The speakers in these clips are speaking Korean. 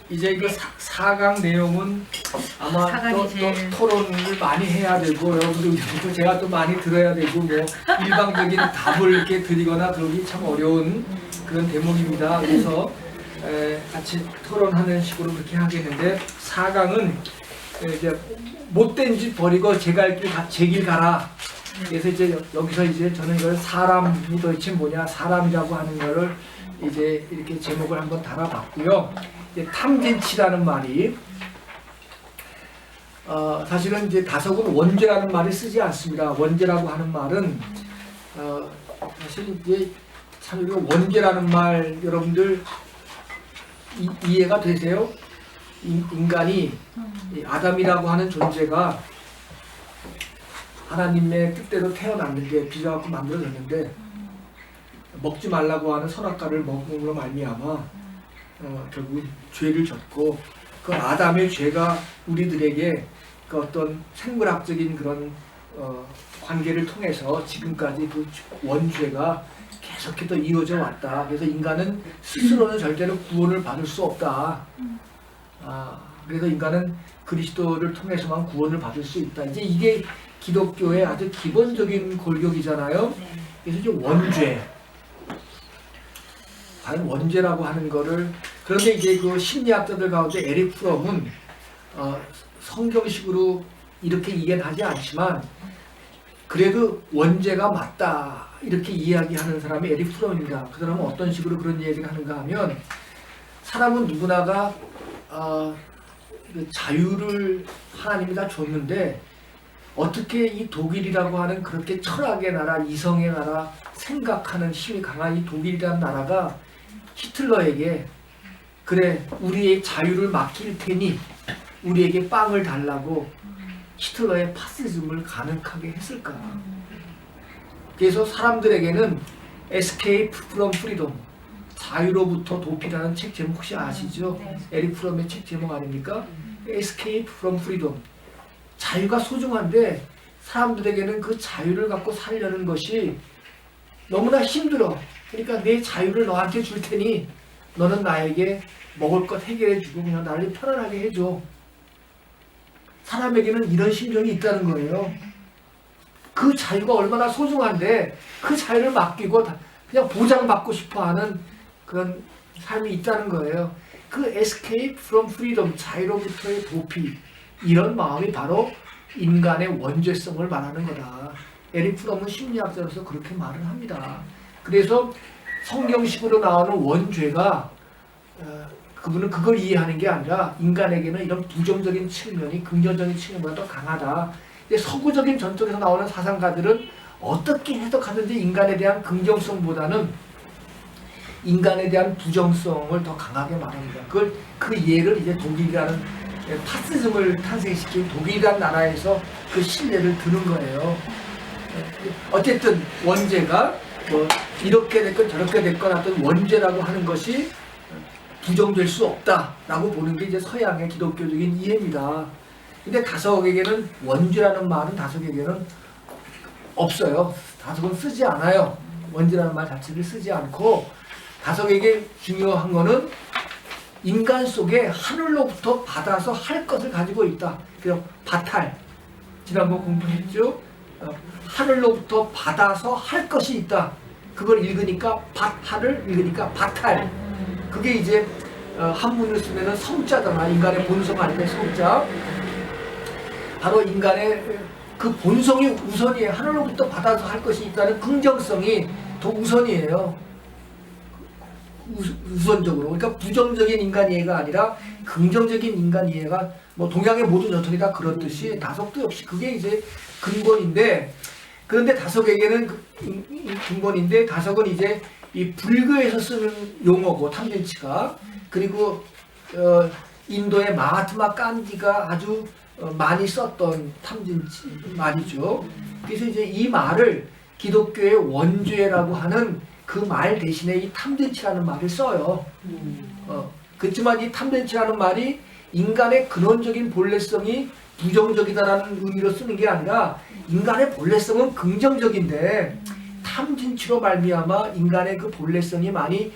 이제 그 4강 내용은 아마 또 토론을 많이 해야 되고 여러분들 제가 또 많이 들어야 되고 뭐 일방적인 답을 이렇게 드리거나 그러기 참 어려운 그런 대목입니다. 그래서 같이 토론하는 식으로 그렇게 하겠는데 4강은 이제 못된 짓 버리고 제 길 가라. 그래서 이제 여기서 이제 저는 이걸 사람이 도대체 뭐냐, 사람이라고 하는 거를 이제 이렇게 제목을 한번 달아봤고요. 탐진치라는 말이 사실은 이제 다석은 원죄라는 말을 쓰지 않습니다. 원죄라고 하는 말은 사실 이제 참 이거 원죄라는 말 여러분들 이해가 되세요? 인간이 아담이라고 하는 존재가 하나님의 뜻대로 태어났는데 빚어갖고 만들어졌는데 먹지 말라고 하는 선악과를 먹음으로 말미암아 결국 죄를 졌고 그 아담의 죄가 우리들에게 그 어떤 생물학적인 그런 관계를 통해서 지금까지 그 원죄가 계속해서 이어져 왔다. 그래서 인간은 스스로는 절대로 구원을 받을 수 없다. 그래서 인간은 그리스도를 통해서만 구원을 받을 수 있다. 이제 이게 기독교의 아주 기본적인 골격이잖아요. 그래서 이제 원죄. 과연 원죄라고 하는 거를, 그런데 이제 그 심리학자들 가운데 에릭 프롬은 성경식으로 이렇게 이해는 하지 않지만 그래도 원죄가 맞다 이렇게 이야기하는 사람이 에릭 프롬입니다. 그 사람은 어떤 식으로 그런 얘기를 하는가 하면 사람은 누구나가 자유를 하나님이 다 줬는데 어떻게 이 독일이라고 하는 그렇게 철학의 나라, 이성의 나라, 생각하는 힘이 강한 이 독일이라는 나라가 히틀러에게 그래 우리의 자유를 맡길 테니 우리에게 빵을 달라고 히틀러의 파시즘을 가능하게 했을까? 그래서 사람들에게는 Escape from Freedom, 자유로부터 도피라는 책 제목 혹시 아시죠? 에릭 프롬의 책 제목 아닙니까? Escape from Freedom. 자유가 소중한데 사람들에게는 그 자유를 갖고 살려는 것이 너무나 힘들어. 그러니까 내 자유를 너한테 줄 테니 너는 나에게 먹을 것 해결해 주고 그냥 나를 편안하게 해줘. 사람에게는 이런 심정이 있다는 거예요. 그 자유가 얼마나 소중한데 그 자유를 맡기고 그냥 보장받고 싶어하는 그런 삶이 있다는 거예요. 그 escape from freedom, 자유로부터의 도피, 이런 마음이 바로 인간의 원죄성을 말하는 거다. 에릭 프롬은 심리학자로서 그렇게 말을 합니다. 그래서 성경식으로 나오는 원죄가 그분은 그걸 이해하는 게 아니라 인간에게는 이런 부정적인 측면이 긍정적인 측면보다 더 강하다. 근데 서구적인 전통에서 나오는 사상가들은 어떻게 해석하든지 인간에 대한 긍정성보다는 인간에 대한 부정성을 더 강하게 말합니다. 그 예를 이제 독일이라는 파시즘을 탄생시킨 독일이라는 나라에서 그 신뢰를 드는 거예요. 어쨌든 원죄가 뭐 이렇게 됐건 저렇게 됐건 하여튼 원죄라고 하는 것이 부정될 수 없다라고 보는 게 이제 서양의 기독교적인 이해입니다. 근데 다석에게는 원죄라는 말은 다석에게는 없어요. 다석은 쓰지 않아요. 원죄라는 말 자체를 쓰지 않고 다석에게 중요한 거는 인간 속에 하늘로부터 받아서 할 것을 가지고 있다. 그래서 바탈. 지난번 공부했죠? 하늘로부터 받아서 할 것이 있다. 그걸 읽으니까 바탈을 읽으니까 바탈. 그게 이제 한문을 쓰면은 성자잖아. 인간의 본성 아닌가 성자. 바로 인간의 그 본성이 우선이에요. 하늘로부터 받아서 할 것이 있다는 긍정성이 더 우선이에요. 우선적으로. 그러니까 부정적인 인간 이해가 아니라 긍정적인 인간 이해가 뭐 동양의 모든 전통이 다 그렇듯이 다석도 역시 그게 이제 근본인데, 그런데 다석에게는 근본인데 다석은 이제 이 불교에서 쓰는 용어고 탐진치가, 그리고 인도의 마하트마 간디가 아주 많이 썼던 탐진치 말이죠. 그래서 이제 이 말을 기독교의 원죄라고 하는 그 말 대신에 이 탐진치라는 말을 써요. 그렇지만 이 탐진치라는 말이 인간의 근원적인 본래성이 부정적이다라는 의미로 쓰는 게 아니라 인간의 본래성은 긍정적인데 탐진치로 말미암아 인간의 그 본래성이 많이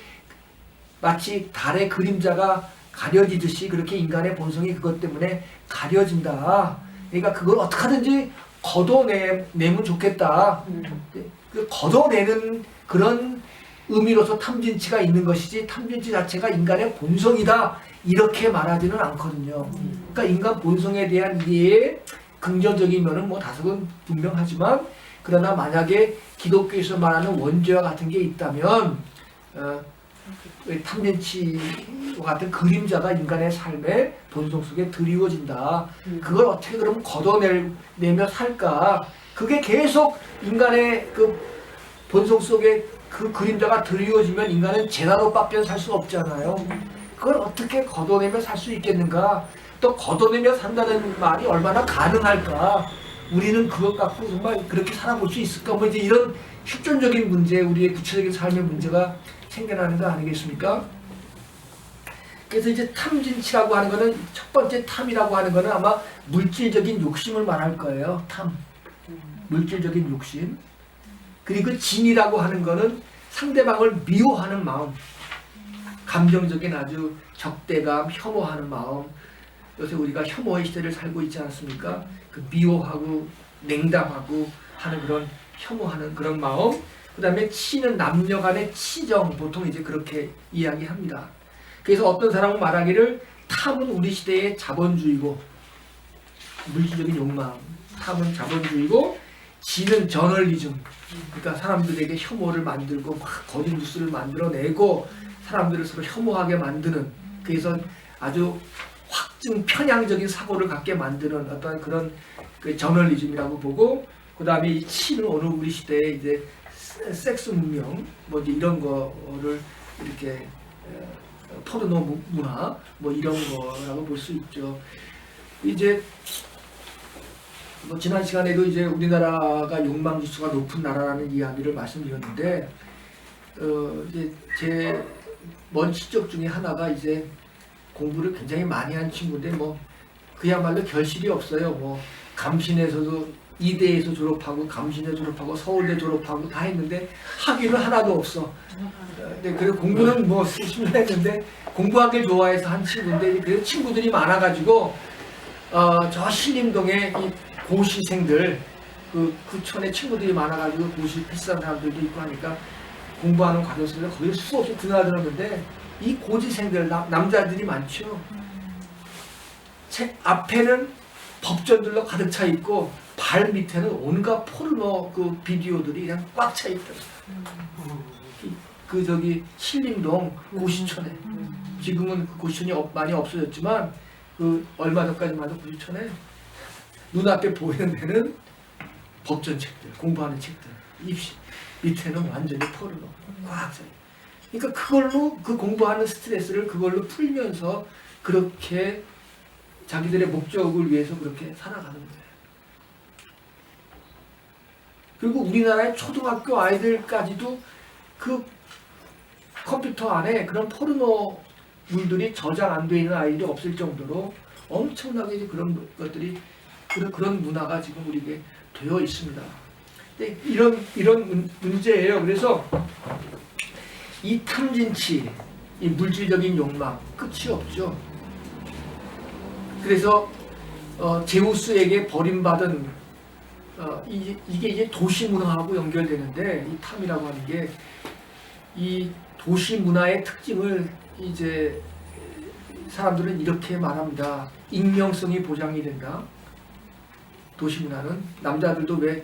마치 달의 그림자가 가려지듯이 그렇게 인간의 본성이 그것 때문에 가려진다. 그러니까 그걸 어떻게 하든지 걷어내면 좋겠다. 그 걷어내는 그런 의미로서 탐진치가 있는 것이지 탐진치 자체가 인간의 본성이다 이렇게 말하지는 않거든요. 그러니까 인간 본성에 대한 이해의 긍정적인 면은 뭐 다소는 분명하지만 그러나 만약에 기독교에서 말하는 원죄와 같은 게 있다면 탐진치와 같은 그림자가 인간의 삶의 본성 속에 드리워진다. 그걸 어떻게 그럼 걷어내며 살까? 그게 계속 인간의 그 본성 속에 그 그림자가 드리워지면 인간은 제나로밖에 살 수 없잖아요. 그걸 어떻게 걷어내며 살 수 있겠는가? 또 걷어내며 산다는 말이 얼마나 가능할까? 우리는 그것 갖고 정말 그렇게 살아볼 수 있을까? 뭐 이제 이런 실존적인 문제, 우리의 구체적인 삶의 문제가 생겨나는 거 아니겠습니까? 그래서 이제 탐진치라고 하는 거는 첫 번째 탐이라고 하는 거는 아마 물질적인 욕심을 말할 거예요. 탐. 물질적인 욕심. 그리고 진이라고 하는 거는 상대방을 미워하는 마음. 감정적인 아주 적대감, 혐오하는 마음. 요새 우리가 혐오의 시대를 살고 있지 않습니까? 그 미워하고 냉담하고 하는 그런 혐오하는 그런 마음. 그 다음에 치는 남녀 간의 치정, 보통 이제 그렇게 이야기합니다. 그래서 어떤 사람은 말하기를 탐은 우리 시대의 자본주의고, 물질적인 욕망, 탐은 자본주의고, 지는 저널리즘, 그러니까 사람들에게 혐오를 만들고 막 거짓 뉴스를 만들어내고 사람들을 서로 혐오하게 만드는, 그래서 아주 확증 편향적인 사고를 갖게 만드는 어떤 그런 그 저널리즘이라고 보고, 그 다음에 이 치는 오늘 우리 시대에 이제 섹스 문명, 뭐 이제 이런 거를 이렇게 포르노 문화, 뭐 이런 거라고 볼 수 있죠. 이제 뭐 지난 시간에도 이제 우리나라가 욕망 지수가 높은 나라라는 이야기를 말씀드렸는데, 이제 제 먼 친척 중에 하나가 이제 공부를 굉장히 많이 한 친구인데 뭐 그야말로 결실이 없어요. 뭐 감신에서도 이대에서 졸업하고 감신에 졸업하고 서울대 졸업하고 다 했는데 학위는 하나도 없어. 네, 그래서 공부는 뭐 열심히 했는데 공부하기 좋아해서 한 친구인데 그래서 친구들이 많아가지고 저 신림동에 이 고시생들 그 촌에 친구들이 많아가지고 고시 비싼 사람들도 있고 하니까 공부하는 과정 속에서 거의 수없이 드나들었는데 이 고시생들 남자들이 많죠. 책 앞에는 법전들로 가득 차 있고 발 밑에는 온갖 포르노 그 비디오들이 그냥 꽉 차 있더라고요. 그 저기 신림동 고시촌에 지금은 그 고시촌이 많이 없어졌지만 그 얼마 전까지만 해도 고시촌에 눈앞에 보이는 데는 법전 책들, 공부하는 책들, 입시 밑에는 완전히 포르노 꽉 차. 그러니까 그걸로 그 공부하는 스트레스를 그걸로 풀면서 그렇게 자기들의 목적을 위해서 그렇게 살아가는 거예요. 그리고 우리나라의 초등학교 아이들까지도 그 컴퓨터 안에 그런 포르노 물들이 저장 안 돼 있는 아이들이 없을 정도로 엄청나게 그런 것들이 그런 문화가 지금 우리에게 되어 있습니다. 근데 이런 문제예요. 그래서 이 탐진치, 이 물질적인 욕망 끝이 없죠. 그래서 제우스에게 버림받은 이게 이제 도시 문화하고 연결되는데 이 탐이라고 하는 게 이 도시 문화의 특징을 이제 사람들은 이렇게 말합니다. 익명성이 보장이 된다. 도시 문화는 남자들도 왜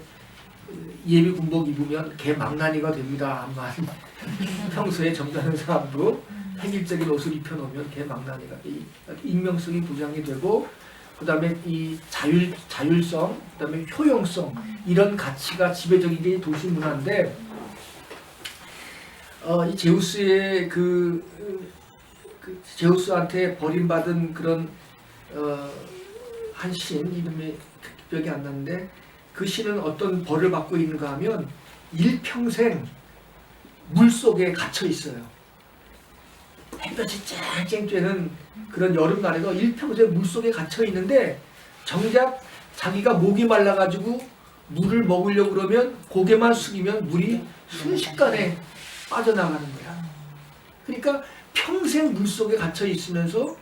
예비 군복 입으면 개망나니가 됩니다. 아마 평소에 점잖은 사람도 획일적인 옷을 입혀놓으면 개망나니가 익명성이 보장이 되고, 그 다음에 이 자율성, 그 다음에 효용성 이런 가치가 지배적인 게 도시 문화인데, 이 제우스의 그 제우스한테 버림받은 그런 한 신 이름이 기억이 안 나는데 그 신은 어떤 벌을 받고 있는가 하면 일평생 물 속에 갇혀 있어요. 햇볕이 쨍쨍 쬐는 그런 여름날에도 일평생 물 속에 갇혀 있는데 정작 자기가 목이 말라가지고 물을 먹으려고 그러면 고개만 숙이면 물이 순식간에 빠져나가는 거야. 그러니까 평생 물속에 갇혀 있으면서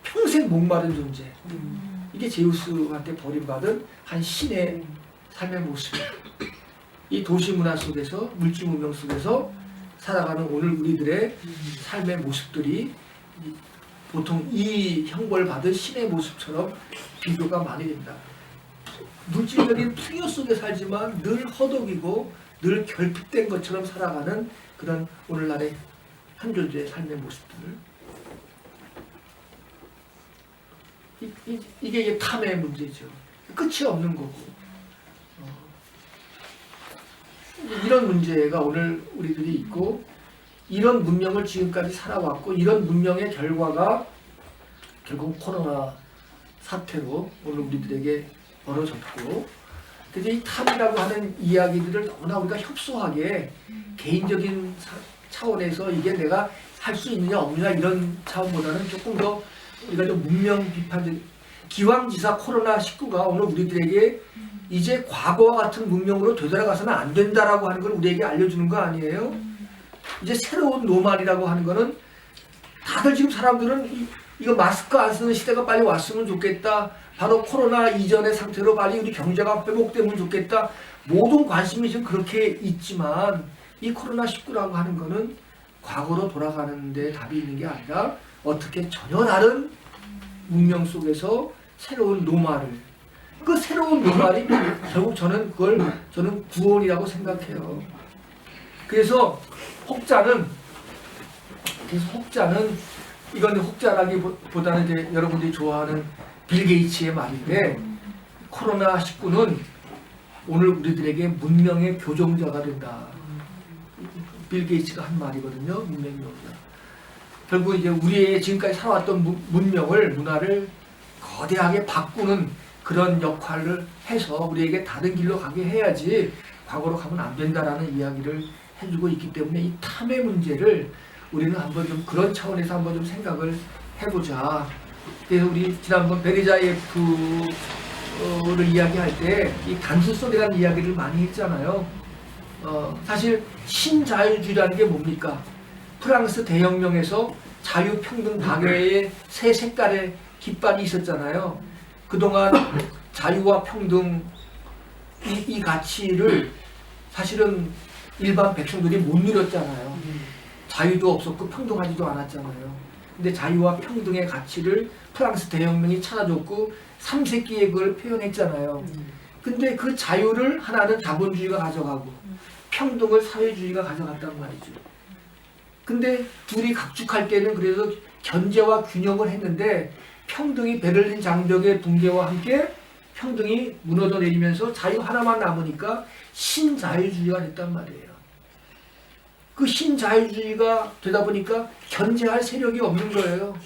평생 목마른 존재. 이게 제우스한테 버림받은 한 신의 삶의 모습이에요. 이 도시 문화 속에서, 물질 문명 속에서 살아가는 오늘 우리들의 삶의 모습들이 보통 이 형벌 받은 신의 모습처럼 비교가 많이 됩니다. 물질적인 풍요 속에 살지만 늘 허덕이고 늘 결핍된 것처럼 살아가는 그런 오늘날의 현존자의 삶의 모습들. 이게 탐의 문제죠. 끝이 없는 거고. 이런 문제가 오늘 우리들이 있고, 이런 문명을 지금까지 살아왔고, 이런 문명의 결과가 결국 코로나 사태로 오늘 우리들에게 벌어졌고, 그래서 이 탐이라고 하는 이야기들을 너무나 우리가 협소하게 개인적인 차원에서 이게 내가 할 수 있느냐 없느냐 이런 차원보다는 조금 더 우리가 좀 문명 비판적, 기왕지사 코로나19가 오늘 우리들에게 이제 과거와 같은 문명으로 되돌아가서는 안 된다라고 하는 걸 우리에게 알려주는 거 아니에요? 이제 새로운 노말이라고 하는 거는 다들 지금 사람들은 이거 마스크 안 쓰는 시대가 빨리 왔으면 좋겠다. 바로 코로나 이전의 상태로 빨리 우리 경제가 회복되면 좋겠다. 모든 관심이 지금 그렇게 있지만 이 코로나19라고 하는 거는 과거로 돌아가는 데 답이 있는 게 아니라 어떻게 전혀 다른 문명 속에서 새로운 노말을, 그 새로운 노말이 결국 저는 구원이라고 생각해요. 그래서 혹자는 이건 혹자라기보다는 이제 여러분들이 좋아하는 빌 게이츠의 말인데, 코로나19는 오늘 우리들에게 문명의 교정자가 된다. 빌 게이츠가 한 말이거든요. 문명의 교정자. 결국 이제 우리의 지금까지 살아왔던 문화를 거대하게 바꾸는 그런 역할을 해서 우리에게 다른 길로 가게 해야지 과거로 가면 안 된다라는 이야기를 해주고 있기 때문에 이 탐의 문제를 우리는 한번 좀 그런 차원에서 한번 좀 생각을 해보자. 그래서 우리 지난번 베리자예프를 이야기할 때 이 단순성이라는 이야기를 많이 했잖아요. 사실 신자유주의라는 게 뭡니까? 프랑스 대혁명에서 자유평등 방해의 세 색깔의 깃발이 있었잖아요. 그동안 자유와 평등 이 가치를 사실은 일반 백성들이 못 누렸잖아요. 자유도 없었고 평등하지도 않았잖아요. 근데 자유와 평등의 가치를 프랑스 대혁명이 찾아줬고 3세기에 그걸 표현했잖아요. 근데 그 자유를 하나는 자본주의가 가져가고 평등을 사회주의가 가져갔단 말이죠. 근데 둘이 각축할 때는 그래서 견제와 균형을 했는데 평등이 베를린 장벽의 붕괴와 함께 평등이 무너져 내리면서 자유 하나만 남으니까 신자유주의가 됐단 말이에요. 그 신자유주의가 되다 보니까 견제할 세력이 없는 거예요.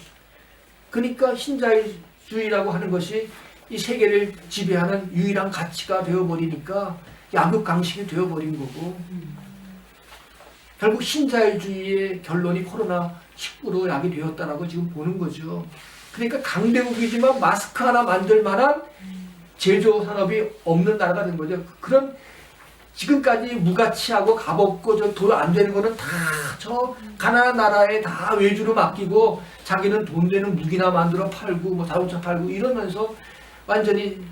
그러니까 신자유주의라고 하는 것이 이 세계를 지배하는 유일한 가치가 되어버리니까 약육강식이 되어버린 거고, 결국 신자유주의의 결론이 코로나19로 약이 되었다라고 지금 보는 거죠. 그러니까 강대국이지만 마스크 하나 만들 만한 제조 산업이 없는 나라가 된 거죠. 그런 지금까지 무가치하고 값없고 돈 안 되는 거는 다 저 가난한 나라에 다 외주로 맡기고 자기는 돈 되는 무기나 만들어 팔고 뭐 자동차 팔고 이러면서 완전히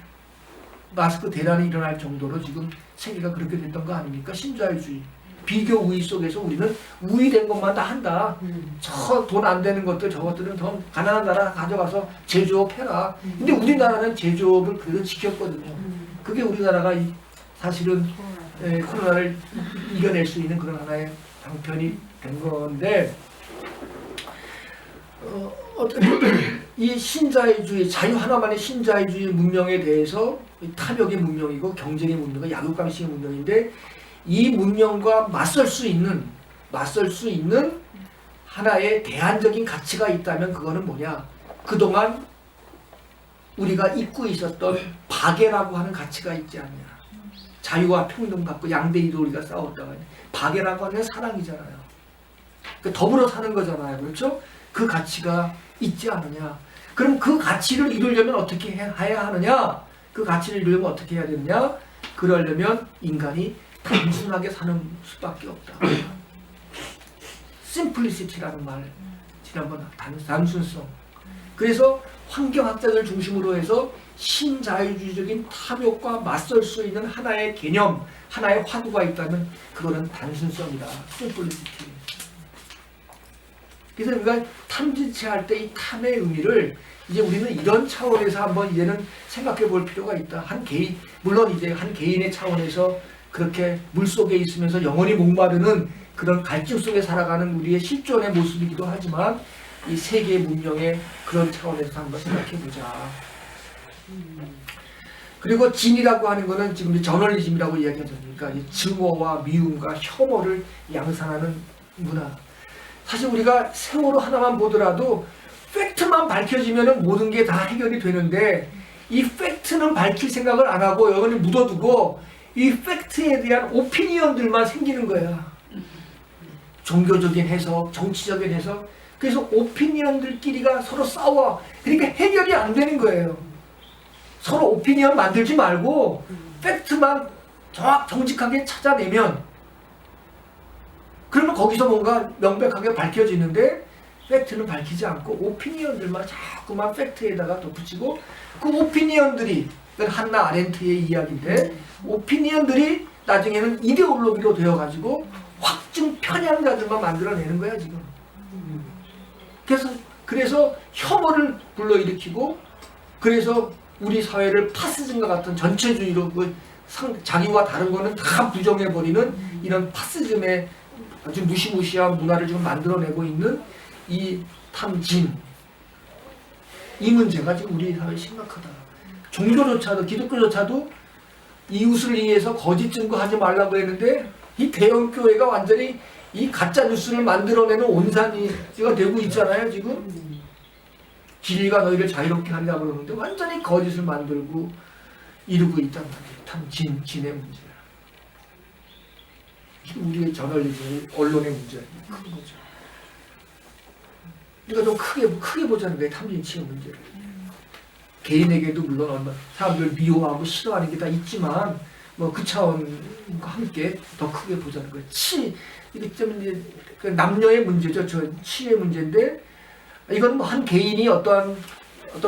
마스크 대란이 일어날 정도로 지금 세계가 그렇게 됐던 거 아닙니까? 신자유주의. 비교 우위 속에서 우리는 우위된 것만 다 한다. 저 돈 안 되는 것들 저것들은 더 가난한 나라 가져가서 제조업 해라. 근데 우리나라는 제조업을 그래도 지켰거든요. 그게 우리나라가 사실은 코로나를 이겨낼 수 있는 그런 하나의 방편이 된 건데, 이 신자유주의, 자유 하나만의 신자유주의 문명에 대해서 탐욕의 문명이고 경쟁의 문명과 약육강식의 문명인데, 이 문명과 맞설 수 있는 하나의 대안적인 가치가 있다면 그거는 뭐냐? 그동안 우리가 잊고 있었던 박애라고 하는 가치가 있지 않냐? 자유와 평등 갖고 양대의로 우리가 싸웠다가 박애라고 하는 사랑이잖아요. 그러니까 더불어 사는 거잖아요. 그렇죠? 그 가치가 있지 않느냐? 그럼 그 가치를 이루려면 어떻게 해야 하느냐? 그 가치를 이루려면 어떻게 해야 되느냐? 그러려면 인간이 단순하게 사는 수밖에 없다. 심플리시티라는 말, 지난번 단순성. 그래서 환경학자들 중심으로 해서 신자유주의적인 탐욕과 맞설 수 있는 하나의 개념, 하나의 화두가 있다면 그거는 단순성이다. 심플리시티. 그래서 우리가 탐진치할 때 이 탐의 의미를 이제 우리는 이런 차원에서 한번 이제는 생각해 볼 필요가 있다. 한 개인, 물론 이제 한 개인의 차원에서 그렇게 물속에 있으면서 영원히 목마르는 그런 갈증 속에 살아가는 우리의 실존의 모습이기도 하지만 이 세계 문명의 그런 차원에서 한번 생각해 보자. 그리고 진이라고 하는 거는 지금 저널리즘이라고 이야기하셨으니까 증오와 미움과 혐오를 양산하는 문화. 사실 우리가 세월호 하나만 보더라도 팩트만 밝혀지면 모든 게 다 해결이 되는데 이 팩트는 밝힐 생각을 안 하고 영원히 묻어두고 이 팩트에 대한 오피니언들만 생기는 거야. 종교적인 해석, 정치적인 해석. 그래서 오피니언들끼리가 서로 싸워. 그러니까 해결이 안 되는 거예요. 서로 오피니언 만들지 말고 팩트만 정직하게 찾아내면 그러면 거기서 뭔가 명백하게 밝혀지는데 팩트는 밝히지 않고 오피니언들만 자꾸만 팩트에다가 덧붙이고 그 오피니언들이 한나 아렌트의 이야기인데 오피니언들이 나중에는 이데올로기로 되어가지고 확증 편향자들만 만들어내는 거야 지금. 그래서 혐오를 불러일으키고 그래서 우리 사회를 파시즘과 같은 전체주의로 자기와 다른 거는 다 부정해버리는 이런 파시즘의 아주 무시무시한 문화를 지금 만들어내고 있는 이 탐진, 이 문제가 지금 우리 사회에 심각하다. 종교조차도 기독교조차도 이웃을 위해서 거짓 증거하지 말라고 했는데 이 대형 교회가 완전히 이 가짜 뉴스를 만들어내는 온산이가 되고 있잖아요 지금. 진리가 너희를 자유롭게 하려고 그러는데 완전히 거짓을 만들고 이루고 있단 말이에요. 진의 문제. 우리의 저널리즘, 언론의 문제는 큰 거죠. 우리가 좀 크게 보자는 거예요. 탐진치의 문제를. 개인에게도 물론 얼마 사람들 미워하고 싫어하는 게 다 있지만 뭐 그 차원과 함께 더 크게 보자는 거예요. 이게 좀 이제 그 남녀의 문제죠. 저 치의 문제인데 이건 뭐 한 개인이 어떤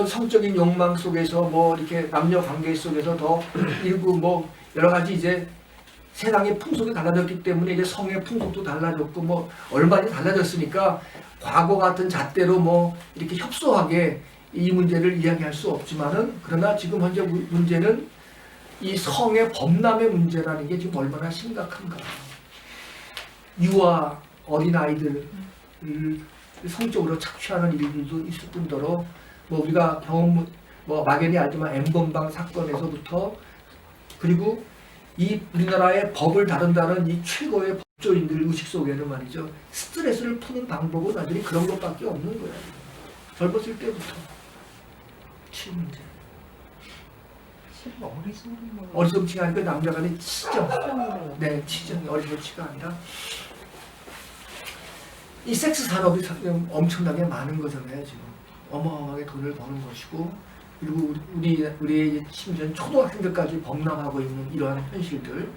성적인 욕망 속에서 뭐 이렇게 남녀 관계 속에서 더 일부 뭐 여러 가지 이제 세상의 풍속이 달라졌기 때문에 이제 성의 풍속도 달라졌고 뭐 얼마나 달라졌으니까 과거 같은 잣대로 뭐 이렇게 협소하게 이 문제를 이야기할 수 없지만은 그러나 지금 현재 문제는 이 성의 범람의 문제라는 게 지금 얼마나 심각한가. 유아 어린아이들 성적으로 착취하는 일들도 있을 뿐더러 뭐 우리가 막연히 알지만 엠번방 사건에서부터 그리고 이 우리나라의 법을 다룬다는 이 최고의 법조인들 의식 속에는 말이죠. 스트레스를 푸는 방법은 완전히 그런 것밖에 없는 거야. 젊었을 때부터. 치 문제. 어리석지가 아니고 남자간의 치정. 네, 치정이 어리석지가 아니라 이 섹스 산업이 엄청나게 많은 거잖아요. 지금 어마어마하게 돈을 버는 것이고 그리고 우리의 심지어 초등학생들까지 범람하고 있는 이러한 현실들,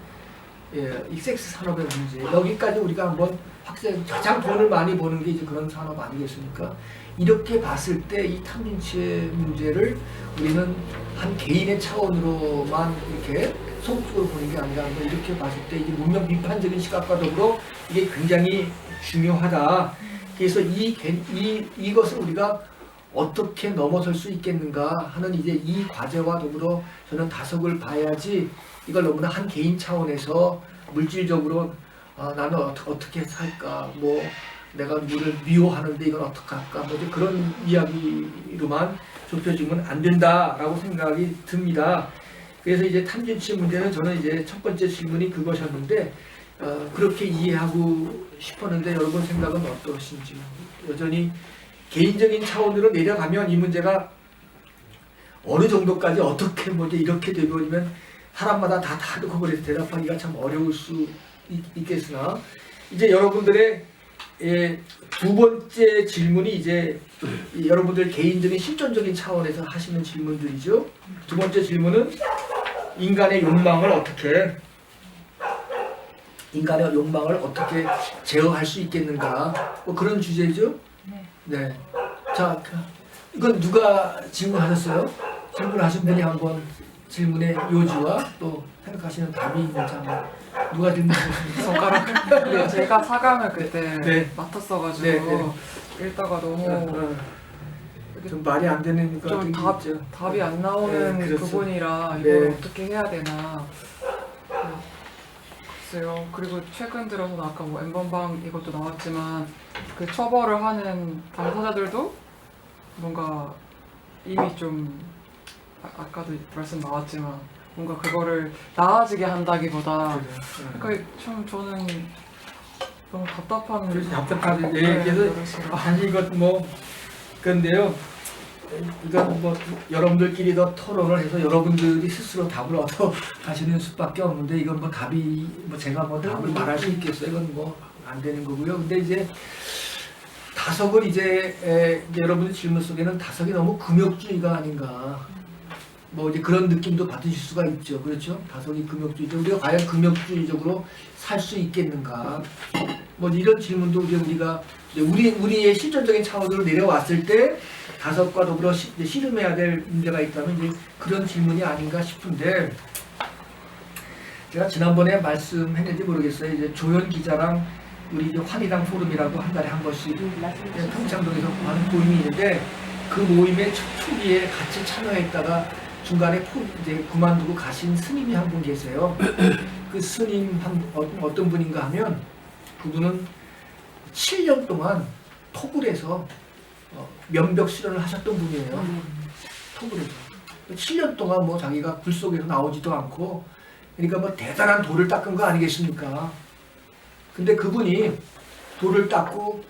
이 섹스 산업의 문제 여기까지 우리가 한번 가장 돈을 많이 버는 게 이제 그런 산업 아니겠습니까? 이렇게 봤을 때 이 탐진치의 문제를 우리는 한 개인의 차원으로만 이렇게 소극적으로 보는 게 아니라 이렇게 봤을 때 이게 문명 비판적인 시각과 더불어 이게 굉장히 중요하다. 그래서 이것을 우리가 어떻게 넘어설 수 있겠는가 하는 이제 이 과제와 더불어 저는 다석을 봐야지 이걸 너무나 한 개인 차원에서 물질적으로 나는 어떻게 살까 뭐 내가 누구를 미워하는데 이건 어떻게 할까 뭐 이제 그런 이야기로만 좁혀지면 안 된다라고 생각이 듭니다. 그래서 이제 탐진치 문제는 저는 이제 첫 번째 질문이 그것이었는데 그렇게 이해하고 싶었는데 여러분 생각은 어떠신지. 여전히 개인적인 차원으로 내려가면 이 문제가 어느 정도까지 어떻게 뭐지 이렇게 되버리면 사람마다 다 다르고 그래서 대답하기가 참 어려울 수 있겠으나 이제 여러분들의 두 번째 질문이 이제 여러분들 개인적인 실존적인 차원에서 하시는 질문들이죠. 두 번째 질문은 인간의 욕망을 어떻게 제어할 수 있겠는가 뭐 그런 주제죠. 네. 자, 이건 누가 질문하셨어요? 질문하신 분이 한번 질문의 요지와 또 생각하시는 답이 있는지 한번 누가 질문하셨습니까? 손가락. 네, 제가 4강을 그때 네. 맡았어가지고 네, 네. 읽다가 너무 좀 말이 안 되는 것 좀 같은 게 있죠. 답이 안 나오는 네, 그렇죠. 부분이라 네. 이걸 어떻게 해야 되나. 네. 글쎄요. 그리고 최근 들어서는 아까 뭐 N번방 이것도 나왔지만 그 처벌을 하는 당사자들도 뭔가 이미 좀 아까도 말씀 나왔지만 뭔가 그거를 나아지게 한다기보다 그러니까 참 저는 너무 답답한 그래서 답답하죠. 예, 네, 그래서 그렇습니다. 사실 이것 뭐 그런데요. 이건 뭐 여러분들끼리 더 토론을 해서 여러분들이 스스로 답을 얻어 가시는 수밖에 없는데 이건 뭐 답이 뭐 제가 뭐 답을 말할 수 있겠어요. 이건 뭐 안 되는 거고요. 근데 이제 다석은 이제 여러분의 질문 속에는 다석이 너무 금욕주의가 아닌가. 뭐 이제 그런 느낌도 받으실 수가 있죠. 그렇죠? 다석이 금욕주의죠. 우리가 과연 금욕주의적으로 살 수 있겠는가? 뭐 이런 질문도 이제 우리가 이제 우리의 실존적인 차원으로 내려왔을 때 다석과 더불어 이제 씨름해야 될 문제가 있다면 이제 그런 질문이 아닌가 싶은데 제가 지난번에 말씀했는지 모르겠어요. 이제 조현 기자랑 우리 이제 환희당 포럼이라고 한 달에 한 번씩 평창동에서 하는 모임이 있는데 그 모임의 초기에 같이 참여했다가 중간에 이제 그만두고 가신 스님이 한 분 계세요. 그 스님 어떤 분인가 하면 그분은 7년 동안 토굴에서 면벽 실현을 하셨던 분이에요. 토굴에서 7년 동안 뭐 자기가 굴 속에서 나오지도 않고 그러니까 뭐 대단한 돌을 닦은 거 아니겠습니까? 근데 그분이 돌을 닦고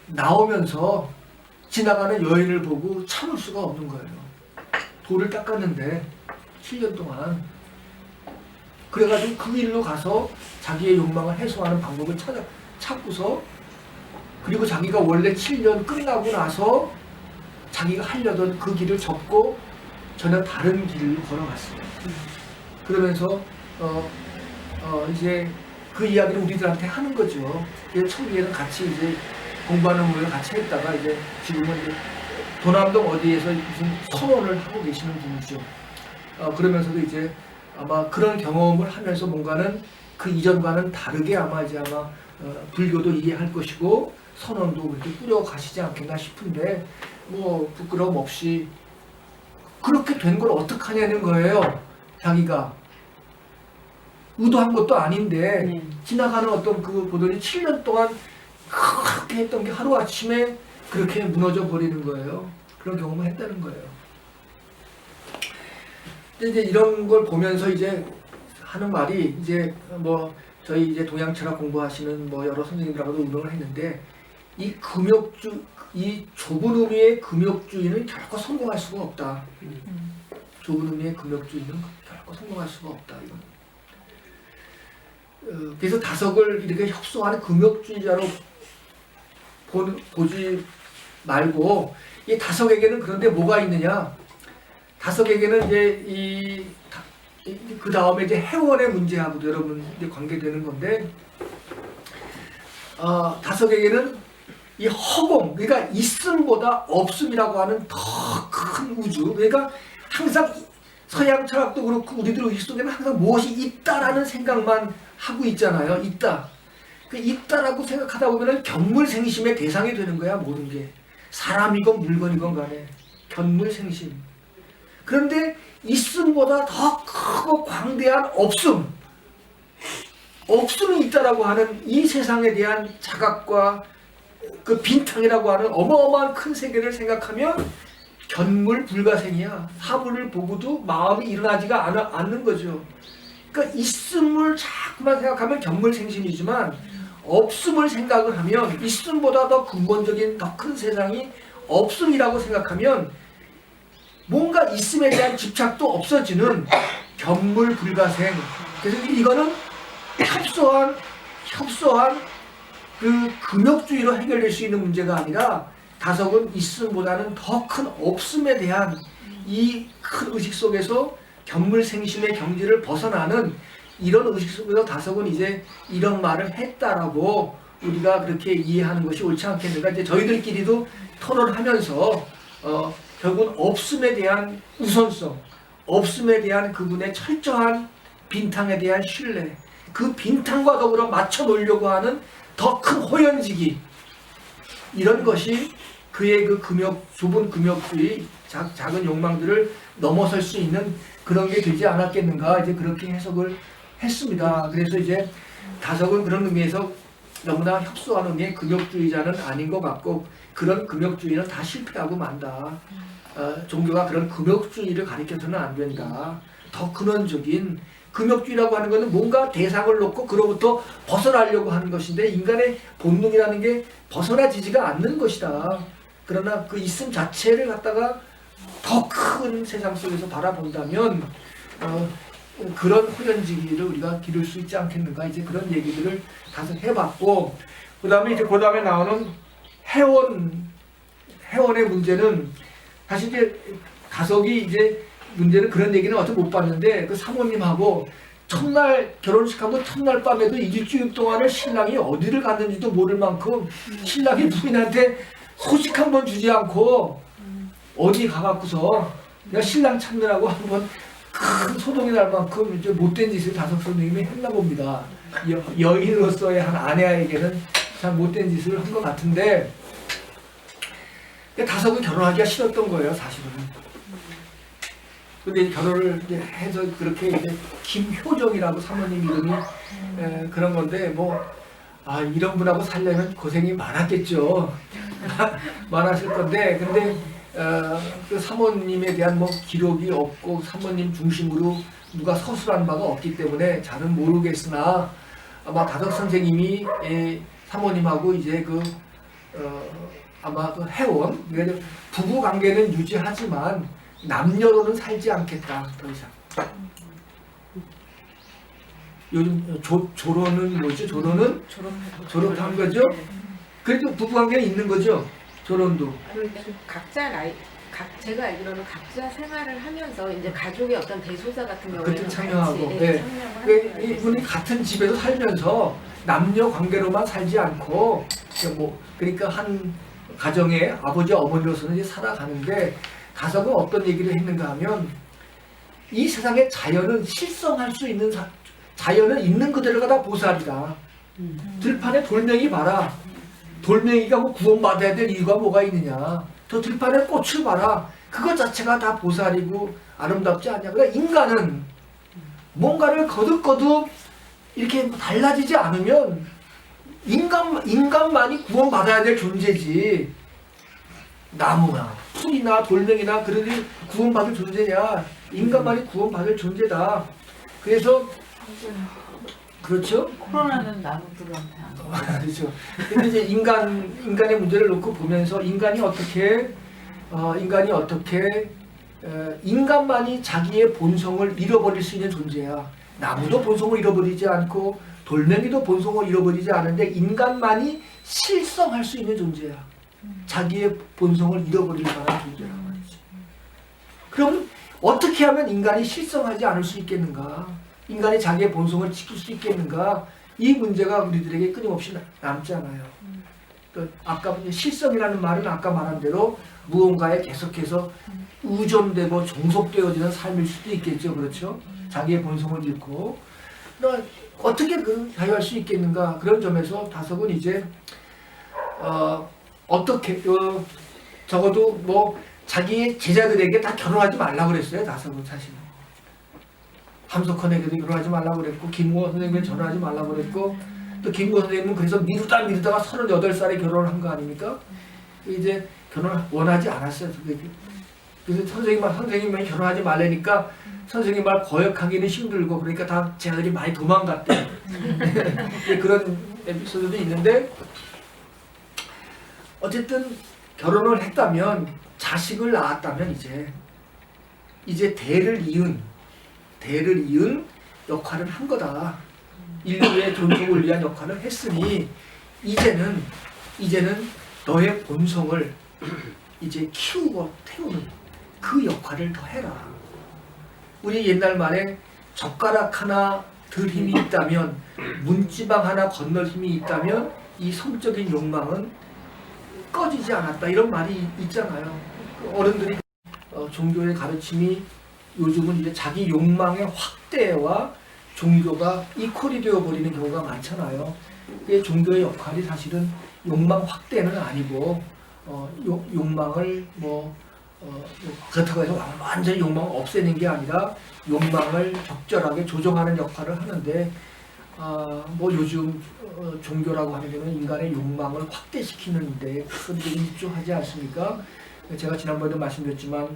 나오면서 지나가는 여인을 보고 참을 수가 없는 거예요. 돌을 닦았는데 7년 동안 그래가지고 그 길로 가서 자기의 욕망을 해소하는 방법을 찾고서 그리고 자기가 원래 7년 끝나고 나서 자기가 하려던 그 길을 접고 전혀 다른 길로 걸어갔어요. 그러면서 이제 그 이야기를 우리들한테 하는 거죠. 처음에는 같이 이제 공부하는 모임을 같이 했다가 이제 지금은 이제 도남동 어디에서 무슨 선언을 하고 계시는 분이죠. 그러면서도 이제 아마 그런 경험을 하면서 뭔가는 그 이전과는 다르게 아마 불교도 이해할 것이고 선언도 그렇게 꾸려가시지 않겠나 싶은데 뭐 부끄러움 없이 그렇게 된 걸 어떡하냐는 거예요. 자기가 의도한 것도 아닌데 지나가는 어떤 그 보더니 7년 동안 그렇게 했던 게 하루아침에 그렇게 무너져 버리는 거예요. 그런 경험을 했다는 거예요. 이제 이런 걸 보면서 이제 하는 말이 이제 뭐 저희 이제 동양철학 공부하시는 뭐 여러 선생님들하고도 운동을 했는데 이 좁은 의미의 금욕주의는 결코 성공할 수가 없다. 좁은 의미의 금욕주의는 결코 성공할 수가 없다. 이건. 그래서 다석을 이렇게 협소하는 금욕주의자로 보지 말고 이 다석에게는 그런데 뭐가 있느냐? 다석에게는 이제 그 다음에 이제 해원의 문제하고도 여러분 이제 관계되는 건데, 다석에게는 이 허공, 그러니까 있음보다 없음이라고 하는 더 큰 우주, 그러니까 항상 서양 철학도 그렇고 우리들 의식 속에는 항상 무엇이 있다라는 생각만 하고 있잖아요. 있다. 그 있다라고 생각하다 보면은 견물생심의 대상이 되는 거야. 모든 게 사람이건 물건이건 간에 견물생심. 그런데 있음보다 더 크고 광대한 없음이 있다라고 하는 이 세상에 대한 자각과 그 빈탕이라고 하는 어마어마한 큰 세계를 생각하면 견물불가생이야. 사물을 보고도 마음이 일어나지가 않는 거죠. 그러니까 있음을 자꾸만 생각하면 견물생심이지만 없음을 생각을 하면 있음보다 더 근본적인 더 큰 세상이 없음이라고 생각하면 뭔가 있음에 대한 집착도 없어지는 견물불가생. 그래서 이거는 협소한 그 금욕주의로 해결될 수 있는 문제가 아니라 다석은 있음보다는 더 큰 없음에 대한 이 큰 의식 속에서 견물생심의 경지를 벗어나는 이런 의식 속에서 다석은 이제 이런 말을 했다라고 우리가 그렇게 이해하는 것이 옳지 않겠는가. 이제 저희들끼리도 토론하면서 결국은 없음에 대한 우선성, 없음에 대한 그분의 철저한 빈탕에 대한 신뢰, 그 빈탕과 더불어 맞춰 놓으려고 하는 더 큰 호연지기, 이런 것이 그의 그 좁은 금욕주의, 작은 욕망들을 넘어설 수 있는 그런 게 되지 않았겠는가, 이제 그렇게 해석을 했습니다. 그래서 이제 다석은 그런 의미에서 너무나 협소한 의미의 금욕주의자는 아닌 것 같고, 그런 금욕주의는 다 실패하고 만다. 종교가 그런 금욕주의를 가리켜서는 안 된다. 더 근원적인 금욕주의라고 하는 것은 뭔가 대상을 놓고 그로부터 벗어나려고 하는 것인데, 인간의 본능이라는 게 벗어나지지가 않는 것이다. 그러나 그 있음 자체를 갖다가 더 큰 세상 속에서 바라본다면 그런 호연지기를 우리가 기를 수 있지 않겠는가, 이제 그런 얘기들을 다소 해봤고, 그 다음에 나오는 해원의 문제는 사실 이제 다석이 이제 문제는 그런 얘기는 어떻게 못 봤는데, 그 사모님하고 첫날 결혼식하고 첫날 밤에도 일주일 동안을 신랑이 어디를 갔는지도 모를 만큼 신랑이 부인한테 소식 한 번 주지 않고 어디 가갖고서 내가 신랑 찾느라고 한번 큰 소동이 날 만큼 이제 못된 짓을 다석 선생님이 했나 봅니다. 여인으로서의 한 아내에게는 참 못된 짓을 한 것 같은데, 다석은 결혼하기가 싫었던 거예요, 사실은. 근데 결혼을 이제 해서 그렇게 이제 김효정이라고 사모님 이름이 그런 건데, 이런 분하고 살려면 고생이 많았겠죠. 많았을 건데, 근데 그 사모님에 대한 기록이 없고 사모님 중심으로 누가 서술한 바가 없기 때문에 잘은 모르겠으나, 아마 다석 선생님이 사모님하고 이제 아마 그 해원, 부부 관계는 유지하지만 남녀로는 살지 않겠다, 더 이상. 요즘 조론은 뭐죠? 졸업한 거죠? 그래도 부부 관계는 있는 거죠? 조론도. 제가 알기로는 각자 생활을 하면서 이제 가족의 어떤 대소사 같은 경우에는 그때 참여하고, 같이, 네. 참여를 하는 거예요. 이분이 같은 집에서 살면서 남녀 관계로만 살지 않고, 그러니까 한 가정의 아버지 어머니로서는 이제 살아가는데, 다석은 어떤 얘기를 했는가 하면, 이 세상에 자연은 실성할 수 있는 자연은 있는 그대로가 다 보살이다. 들판에 돌멩이 봐라. 돌멩이가 구원받아야 될 이유가 뭐가 있느냐. 저 들판에 꽃을 봐라. 그것 자체가 다 보살이고 아름답지 않냐. 그러니까 인간은 뭔가를 거듭거듭 이렇게 달라지지 않으면 인간만이 구원받아야 될 존재지, 나무나 풀이나 돌멩이나 그러니 구원받을 존재냐. 인간만이 구원받을 존재다. 그래서 그렇죠? 코로나는 나무들한테 안 그렇죠. 근데 이제 인간의 문제를 놓고 보면서 인간이 어떻게 인간만이 자기의 본성을 잃어버릴 수 있는 존재야. 나무도 본성을 잃어버리지 않고 돌멩이도 본성을 잃어버리지 않은데 인간만이 실성할 수 있는 존재야. 자기의 본성을 잃어버릴 만한 존재란 말이지. 그럼 어떻게 하면 인간이 실성하지 않을 수 있겠는가? 인간이 자기의 본성을 지킬 수 있겠는가? 이 문제가 우리들에게 끊임없이 남잖아요. 아까 실성이라는 말은 아까 말한 대로 무언가에 계속해서 의존되고 종속되어지는 삶일 수도 있겠죠. 그렇죠? 자기의 본성을 잃고. 어떻게 자유할 수 있겠는가? 그런 점에서 다석은 이제 어떻게 적어도 자기의 제자들에게 다 결혼하지 말라고 그랬어요. 다석은 사실은. 함석헌에게도 결혼하지 말라고 그랬고, 김구원 선생님에게 결혼하지 말라고 그랬고, 또 김구원 선생님은 그래서 미루다가 38살에 결혼을 한 거 아닙니까? 이제 결혼을 원하지 않았어요. 그래서 선생님만 결혼하지 말라니까 선생님 말 거역하기는 힘들고, 그러니까 다 제자들이 많이 도망갔대. 그런 에피소드도 있는데, 어쨌든 결혼을 했다면, 자식을 낳았다면 이제 대를 이은 역할을 한 거다. 인류의 존속을 위한 역할을 했으니 이제는 너의 본성을 이제 키우고 태우는 그 역할을 더 해라. 우리 옛날 말에 젓가락 하나 들 힘이 있다면, 문지방 하나 건널 힘이 있다면 이 성적인 욕망은 꺼지지 않았다 이런 말이 있잖아요. 어른들이 종교의 가르침이 요즘은 이제 자기 욕망의 확대와 종교가 이퀄이 되어 버리는 경우가 많잖아요. 그 종교의 역할이 사실은 욕망 확대는 아니고 욕망을 그렇다고 해서 완전히 욕망을 없애는 게 아니라 욕망을 적절하게 조정하는 역할을 하는데 요즘 종교라고 하는 데는 인간의 욕망을 확대시키는데 큰 일조하지 않습니까? 제가 지난번에도 말씀드렸지만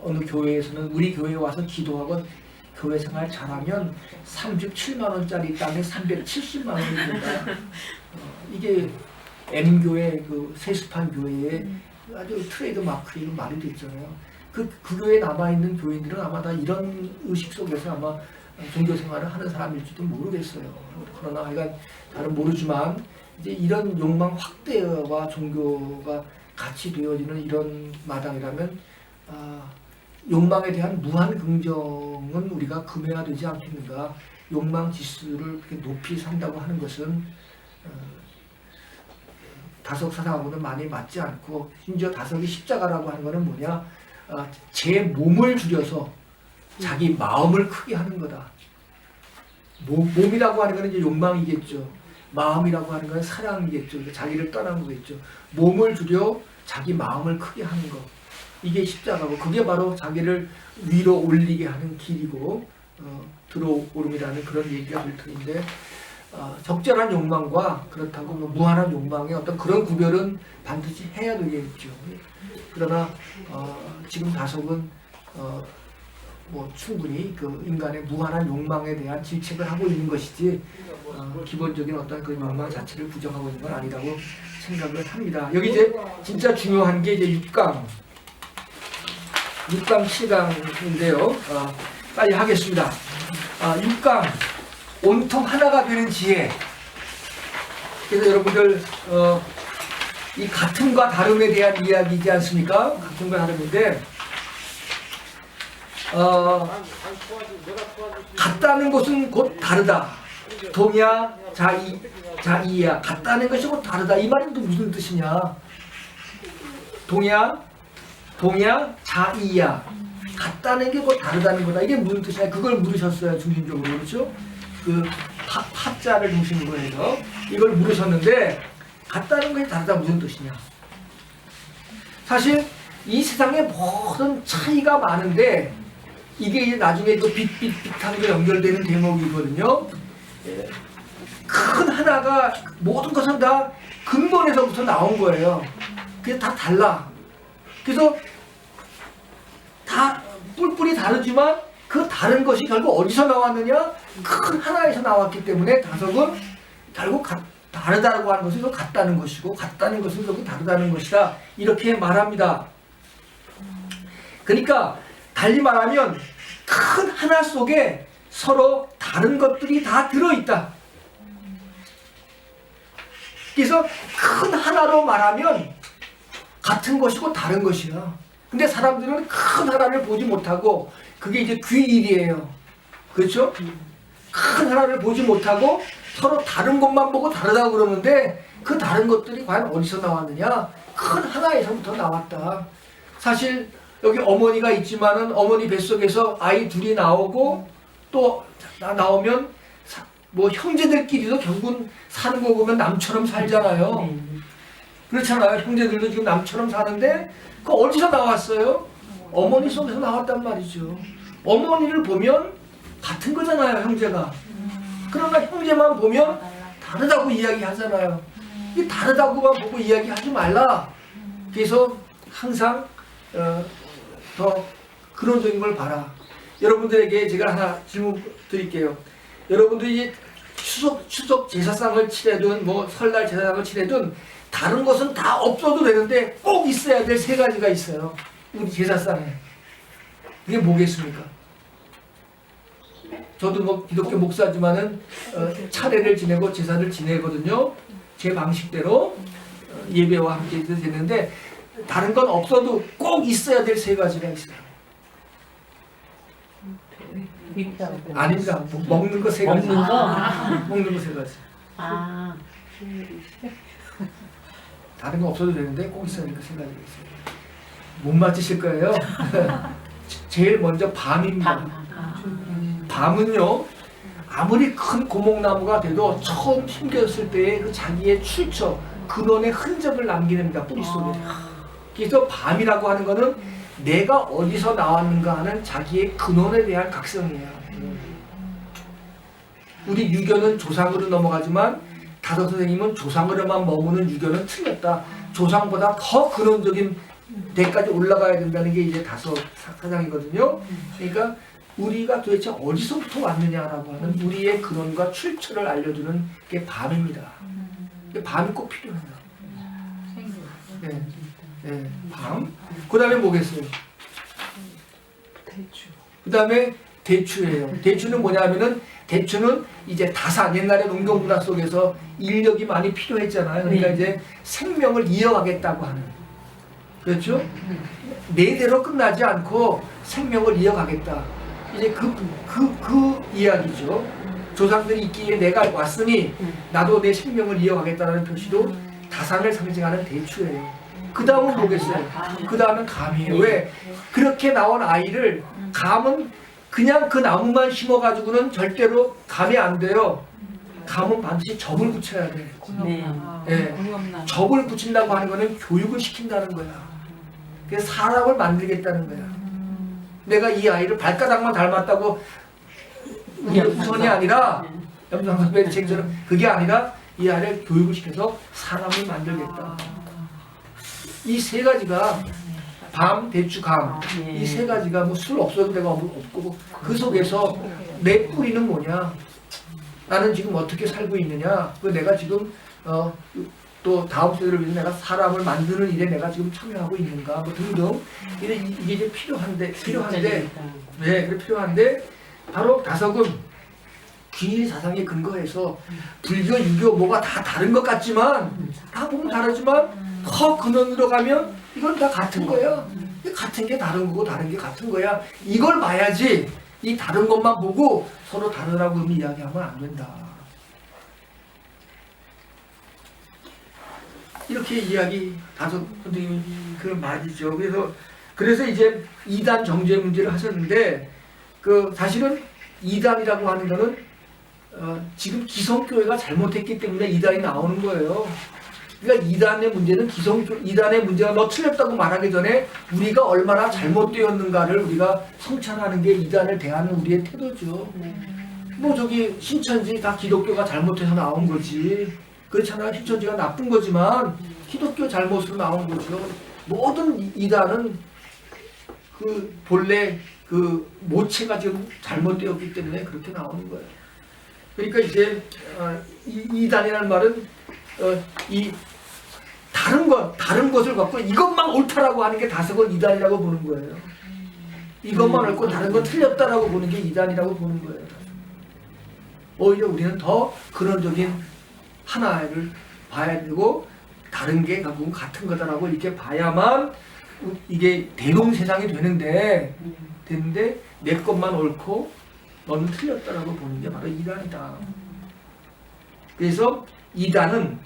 어느 교회에서는 우리 교회에 와서 기도하고 교회 생활 잘하면 37만 원짜리 땅에 370만 원이 된다. 이게 M교회 그 세습한 교회에 아주 트레이드 마크의 말이 됐잖아요. 그 교회에 남아있는 교인들은 아마 다 이런 의식 속에서 아마 종교 생활을 하는 사람일지도 모르겠어요. 그러나 하여간 다른 모르지만 이제 이런 욕망 확대와 종교가 같이 되어지는 이런 마당이라면 욕망에 대한 무한 긍정은 우리가 금해야 되지 않겠는가. 욕망 지수를 그렇게 높이 산다고 하는 것은 다석 사상하고는 많이 맞지 않고 심지어 다석이 십자가라고 하는 것은 뭐냐 제 몸을 줄여서 자기 마음을 크게 하는 거다. 몸이라고 하는 것은 이제 욕망이겠죠. 마음이라고 하는 것은 사랑이겠죠. 자기를 떠나는 거겠죠. 몸을 줄여 자기 마음을 크게 하는 것. 이게 십자가고 그게 바로 자기를 위로 올리게 하는 길이고 들어오름이라는 그런 얘기가 될 터인데 적절한 욕망과 그렇다고 무한한 욕망의 어떤 그런 구별은 반드시 해야 되겠죠. 그러나 지금 다석은 충분히 그 인간의 무한한 욕망에 대한 질책을 하고 있는 것이지 기본적인 어떤 그 욕망 자체를 부정하고 있는 건 아니라고 생각을 합니다. 여기 이제 진짜 중요한 게 이제 6강 7강인데요. 빨리 하겠습니다. 6강 온통 하나가 되는 지혜. 그래서 여러분들 이 같음과 다름에 대한 이야기이지 않습니까? 같음과 다름인데 같다는 것은 곧 다르다. 동야 자이야. 같다는 것이 곧 다르다. 이 말은 또 무슨 뜻이냐? 동야 자이야. 같다는 게 곧 다르다는 거다. 이게 무슨 뜻이냐? 그걸 물으셨어요. 중심적으로. 그렇죠? 그 파자를 중심으로 해서 이걸 물으셨는데 같다는 것이 다르다 무슨 뜻이냐? 사실 이 세상에 모든 차이가 많은데 이게 이제 나중에 그 빛하는 게 연결되는 대목이거든요. 큰 하나가 모든 것은 다 근본에서부터 나온 거예요. 그게 다 달라. 그래서 다 뿔뿔이 다르지만 그 다른 것이 결국 어디서 나왔느냐? 큰 하나에서 나왔기 때문에 다석은 결국 다르다고 하는 것은 같다는 것이고 같다는 것은 결국 다르다는 것이다. 이렇게 말합니다. 그러니까 달리 말하면 큰 하나 속에 서로 다른 것들이 다 들어있다. 그래서 큰 하나로 말하면 같은 것이고 다른 것이야. 근데 사람들은 큰 하나를 보지 못하고 그게 이제 귀일이에요. 그렇죠? 큰 하나를 보지 못하고 서로 다른 것만 보고 다르다고 그러는데 그 다른 것들이 과연 어디서 나왔느냐? 큰 하나에서부터 나왔다. 사실 여기 어머니가 있지만은 어머니 뱃속에서 아이 둘이 나오고 또 나오면 형제들끼리도 결국은 사는 거 보면 남처럼 살잖아요. 그렇잖아요. 형제들도 지금 남처럼 사는데 그 어디서 나왔어요? 어머니 속에서 나왔단 말이죠. 어머니를 보면 같은 거잖아요, 형제가. 그러나 형제만 보면 다르다고 이야기하잖아요. 이 다르다고만 보고 이야기하지 말라. 그래서 항상 더 근원적인 걸 봐라. 여러분들에게 제가 하나 질문 드릴게요. 여러분들이 추석 제사상을 치르든 설날 제사상을 치르든 다른 것은 다 없어도 되는데 꼭 있어야 될 3가지가 있어요. 우리 제사상에. 그게 뭐겠습니까? 저도 기독교 목사지만은 차례를 지내고 제사를 지내거든요. 제 방식대로 예배와 함께 되는데 다른 건 없어도 꼭 있어야 될 3가지가 있어요. 아닙니다. 먹는 거 3가지. 먹는 거? 먹는 거 3가지. 다른 거 없어도 되는데 꼭 있으니까 생각이 있어요. 못 맞히실 거예요. 제일 먼저 밤입니다. 밤은요, 아무리 큰 고목나무가 돼도 처음 심겼을 때의 그 자기의 출처, 근원의 흔적을 남기는다, 뿌리 속에. 그래서 밤이라고 하는 거는 내가 어디서 나왔는가 하는 자기의 근원에 대한 각성이에요. 우리 유교는 조상으로 넘어가지만 다섯 선생님은 조상으로만 머무는 유교는 틀렸다. 조상보다 더 근원적인 데까지 올라가야 된다는 게 이제 다섯 사상이거든요. 그러니까 우리가 도대체 어디서부터 왔느냐라고 하는 우리의 근원과 출처를 알려주는 게 밤입니다. 밤이 꼭 필요해요. 네, 네, 밤. 그 다음에 뭐겠어요? 그 다음에 대추예요. 대추는 뭐냐면은 대추는 이제 다산, 옛날에 농경 문화 속에서 인력이 많이 필요했잖아요. 그러니까 이제 생명을 이어가겠다고 하는. 그렇죠? 내대로 끝나지 않고 생명을 이어가겠다. 이제 그 이야기죠. 조상들이 있기에 내가 왔으니 나도 내 생명을 이어가겠다는 표시로 다산을 상징하는 대추예요. 그 다음은 뭐겠어요? 그 다음은 감이에요. 왜? 그렇게 나온 아이를, 감은 그냥 그 나무만 심어가지고는 절대로 감이 안 돼요. 감은 반드시 접을 붙여야 돼요. 네. 접을 붙인다고 하는 거는 교육을 시킨다는 거야. 그래서 사람을 만들겠다는 거야. 내가 이 아이를 발가락만 닮았다고 우선이 아니라, 염상 선배의 책처럼 그게 아니라 이 아이를 교육을 시켜서 사람을 만들겠다. 이 세 가지가 밤, 대추, 감, 이 세 가지가 뭐 술 없어도 데가 없고, 그 속에서 내 뿌리는 뭐냐, 나는 지금 어떻게 살고 있느냐, 그 내가 지금 또 다음 세대를 위해서 내가 사람을 만드는 일에 내가 지금 참여하고 있는가, 뭐 등등 이게 이제 필요한데 네, 그래 필요한데 바로 다석은 귀의 사상에 근거해서 불교, 유교 뭐가 다 다른 것 같지만 다 보면 다르지만 더 근원으로 가면 이건 다 같은 거야. 같은 게 다른 거고 다른 게 같은 거야. 이걸 봐야지 이 다른 것만 보고 서로 다르다고 이야기하면 안 된다. 이렇게 이야기 다섯 선생님이 그 말이죠. 그래서 이제 이단 정죄 문제를 하셨는데 그 사실은 이단이라고 하는 거는 지금 기성교회가 잘못했기 때문에 이단이 나오는 거예요. 그러니까 이단의 문제는 이단의 문제가 너 틀렸다고 말하기 전에 우리가 얼마나 잘못되었는가를 우리가 성찰하는 게 이단을 대하는 우리의 태도죠. 뭐 저기 신천지 다 기독교가 잘못해서 나온 거지. 그렇잖아요. 신천지가 나쁜 거지만 기독교 잘못으로 나온 거죠. 모든 이단은 그 본래 그 모체가 지금 잘못되었기 때문에 그렇게 나오는 거예요. 그러니까 이제 이단이라는 말은 이 다른 것을 갖고 이것만 옳다라고 하는 게 다석은 이단이라고 보는 거예요. 이것만 옳고 다른 건 틀렸다라고 보는 게 이단이라고 보는 거예요. 오히려 우리는 더 근원적인 하나를 봐야 되고 다른 게 결국은 같은 거다라고 이렇게 봐야만 이게 대동세상이 되는데 내 것만 옳고 너는 틀렸다라고 보는 게 바로 이단이다. 그래서 이단은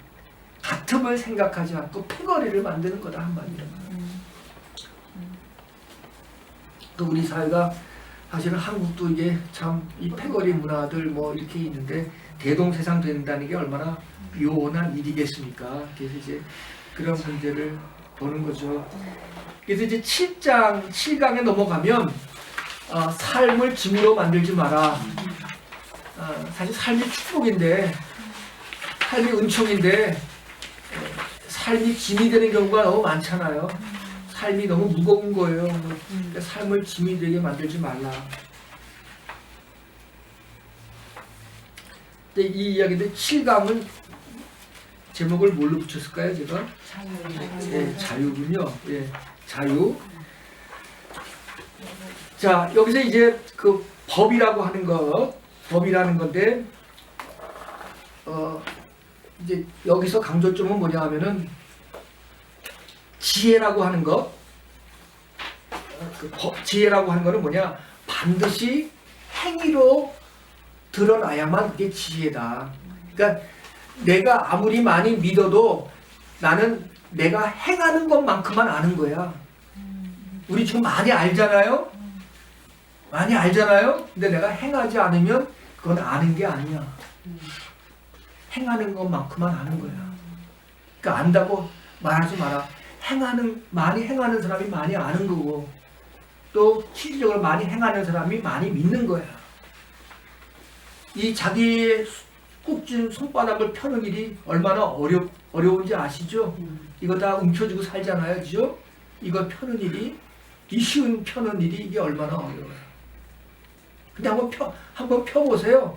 같음을 생각하지 않고 패거리를 만드는 거다 한마디로. 또 우리 사회가 사실은 한국도 이게 참 이 패거리 문화들 뭐 이렇게 있는데 대동세상 된다는 게 얼마나 요원한 일이겠습니까? 그래서 이제 그런 문제를 보는 거죠. 그래서 이제 7장 7강에 넘어가면 삶을 짐으로 만들지 마라. 사실 삶이 축복인데 삶이 은총인데 삶이 짐이 되는 경우가 너무 많잖아요. 삶이 너무 무거운 거예요. 그러니까 삶을 짐이 되게 만들지 말라. 근데 이 이야기들 7강은 제목을 뭘로 붙였을까요, 제가? 네, 자유군요. 예, 자유. 자, 여기서 이제 그 법이라고 하는 법이라는 건데, 이제 여기서 강조점은 뭐냐 하면은 지혜라고 하는 것, 지혜라고 하는 거는 뭐냐? 반드시 행위로 드러나야만 그게 지혜다. 그러니까 내가 아무리 많이 믿어도 나는 내가 행하는 것만큼만 아는 거야. 우리 지금 많이 알잖아요? 많이 알잖아요? 근데 내가 행하지 않으면 그건 아는 게 아니야. 행하는 것만큼만 아는 거야. 그러니까 안다고 말하지 마라. 많이 행하는 사람이 많이 아는 거고, 또 실질적으로 많이 행하는 사람이 많이 믿는 거야. 이 자기의 꾹 쥔 손바닥을 펴는 일이 얼마나 어려운지 아시죠? 이거 다 움켜쥐고 살잖아요, 그죠? 이거 펴는 일이, 이 쉬운 펴는 일이 이게 얼마나 어려워요. 근데 한번 펴보세요.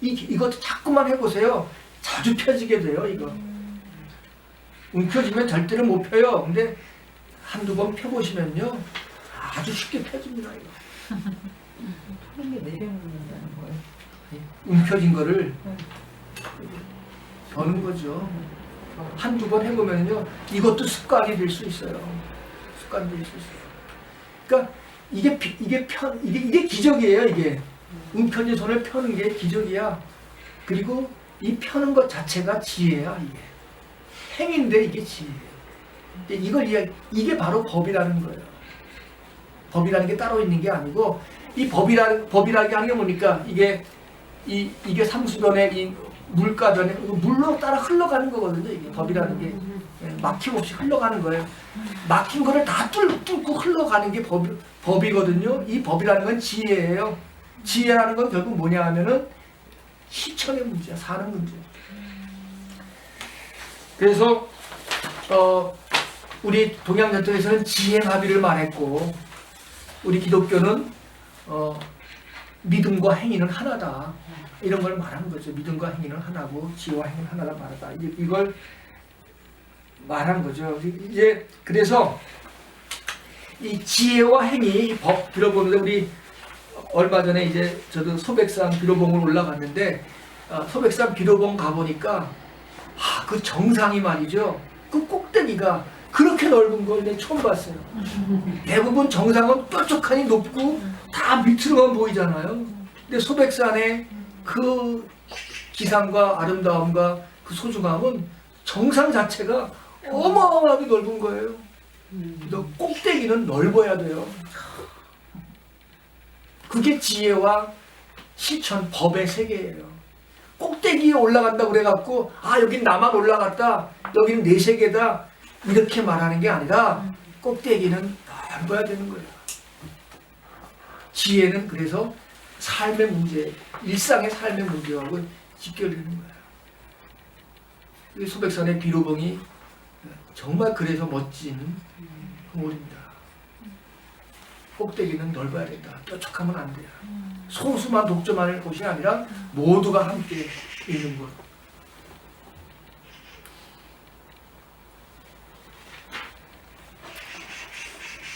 이것도 자꾸만 해보세요. 자주 펴지게 돼요, 이거. 움켜쥐면 절대로 못 펴요. 근데 한두 번 펴보시면요. 아주 쉽게 펴집니다, 이거. 펴는 게 내려놓는다는 거예요. 움켜진 거를 버는 거죠. 한두 번 해보면요. 이것도 습관이 될 수 있어요. 습관이 될 수 있어요. 그러니까 이게 기적이에요, 이게. 움켜진 손을 펴는 게 기적이야. 그리고 이 펴는 것 자체가 지혜야, 이게. 행인데 이게 지혜예요. 이게 바로 법이라는 거예요. 법이라는 게 따로 있는 게 아니고, 이 법이라는 게 하는 게 뭡니까? 이게 상수변에 이 물가변에 물로 따라 흘러가는 거거든요. 이게 법이라는 게 막힘없이 흘러가는 거예요. 막힌 거를 다 뚫고 흘러가는 게 법이거든요. 이 법이라는 건 지혜예요. 지혜라는 건 결국 뭐냐 하면은 실천의 문제야, 사는 문제야. 그래서 우리 동양 전통에서는 지혜나비를 말했고, 우리 기독교는 믿음과 행위는 하나다. 이런 걸 말하는 거죠. 믿음과 행위는 하나고 지혜와 행위는 하나다 말하다. 이걸 말한 거죠. 이제 그래서 이 지혜와 행위 법 들어보는데, 우리 얼마 전에 이제 저도 소백산 비로봉을 올라갔는데, 소백산 비로봉 가보니까 그 정상이 말이죠. 그 꼭대기가 그렇게 넓은 걸 내가 처음 봤어요. 대부분 정상은 뾰족하니 높고 다 밑으로만 보이잖아요. 근데 소백산의 그 기상과 아름다움과 그 소중함은 정상 자체가 어마어마하게 넓은 거예요. 또 꼭대기는 넓어야 돼요. 그게 지혜와 실천, 법의 세계예요. 꼭대기에 올라간다고 그래갖고 여긴 나만 올라갔다, 여기는 내 세계다, 이렇게 말하는 게 아니라 꼭대기는 넓어야 되는 거예요. 지혜는 그래서 삶의 문제, 일상의 삶의 문제하고 직결되는 거예요. 소백산의 비로봉이 정말 그래서 멋진 건물입니다. 꼭대기는 넓어야 된다. 뾰족하면 안 돼요. 소수만 독점하는 곳이 아니라 모두가 함께 있는 곳.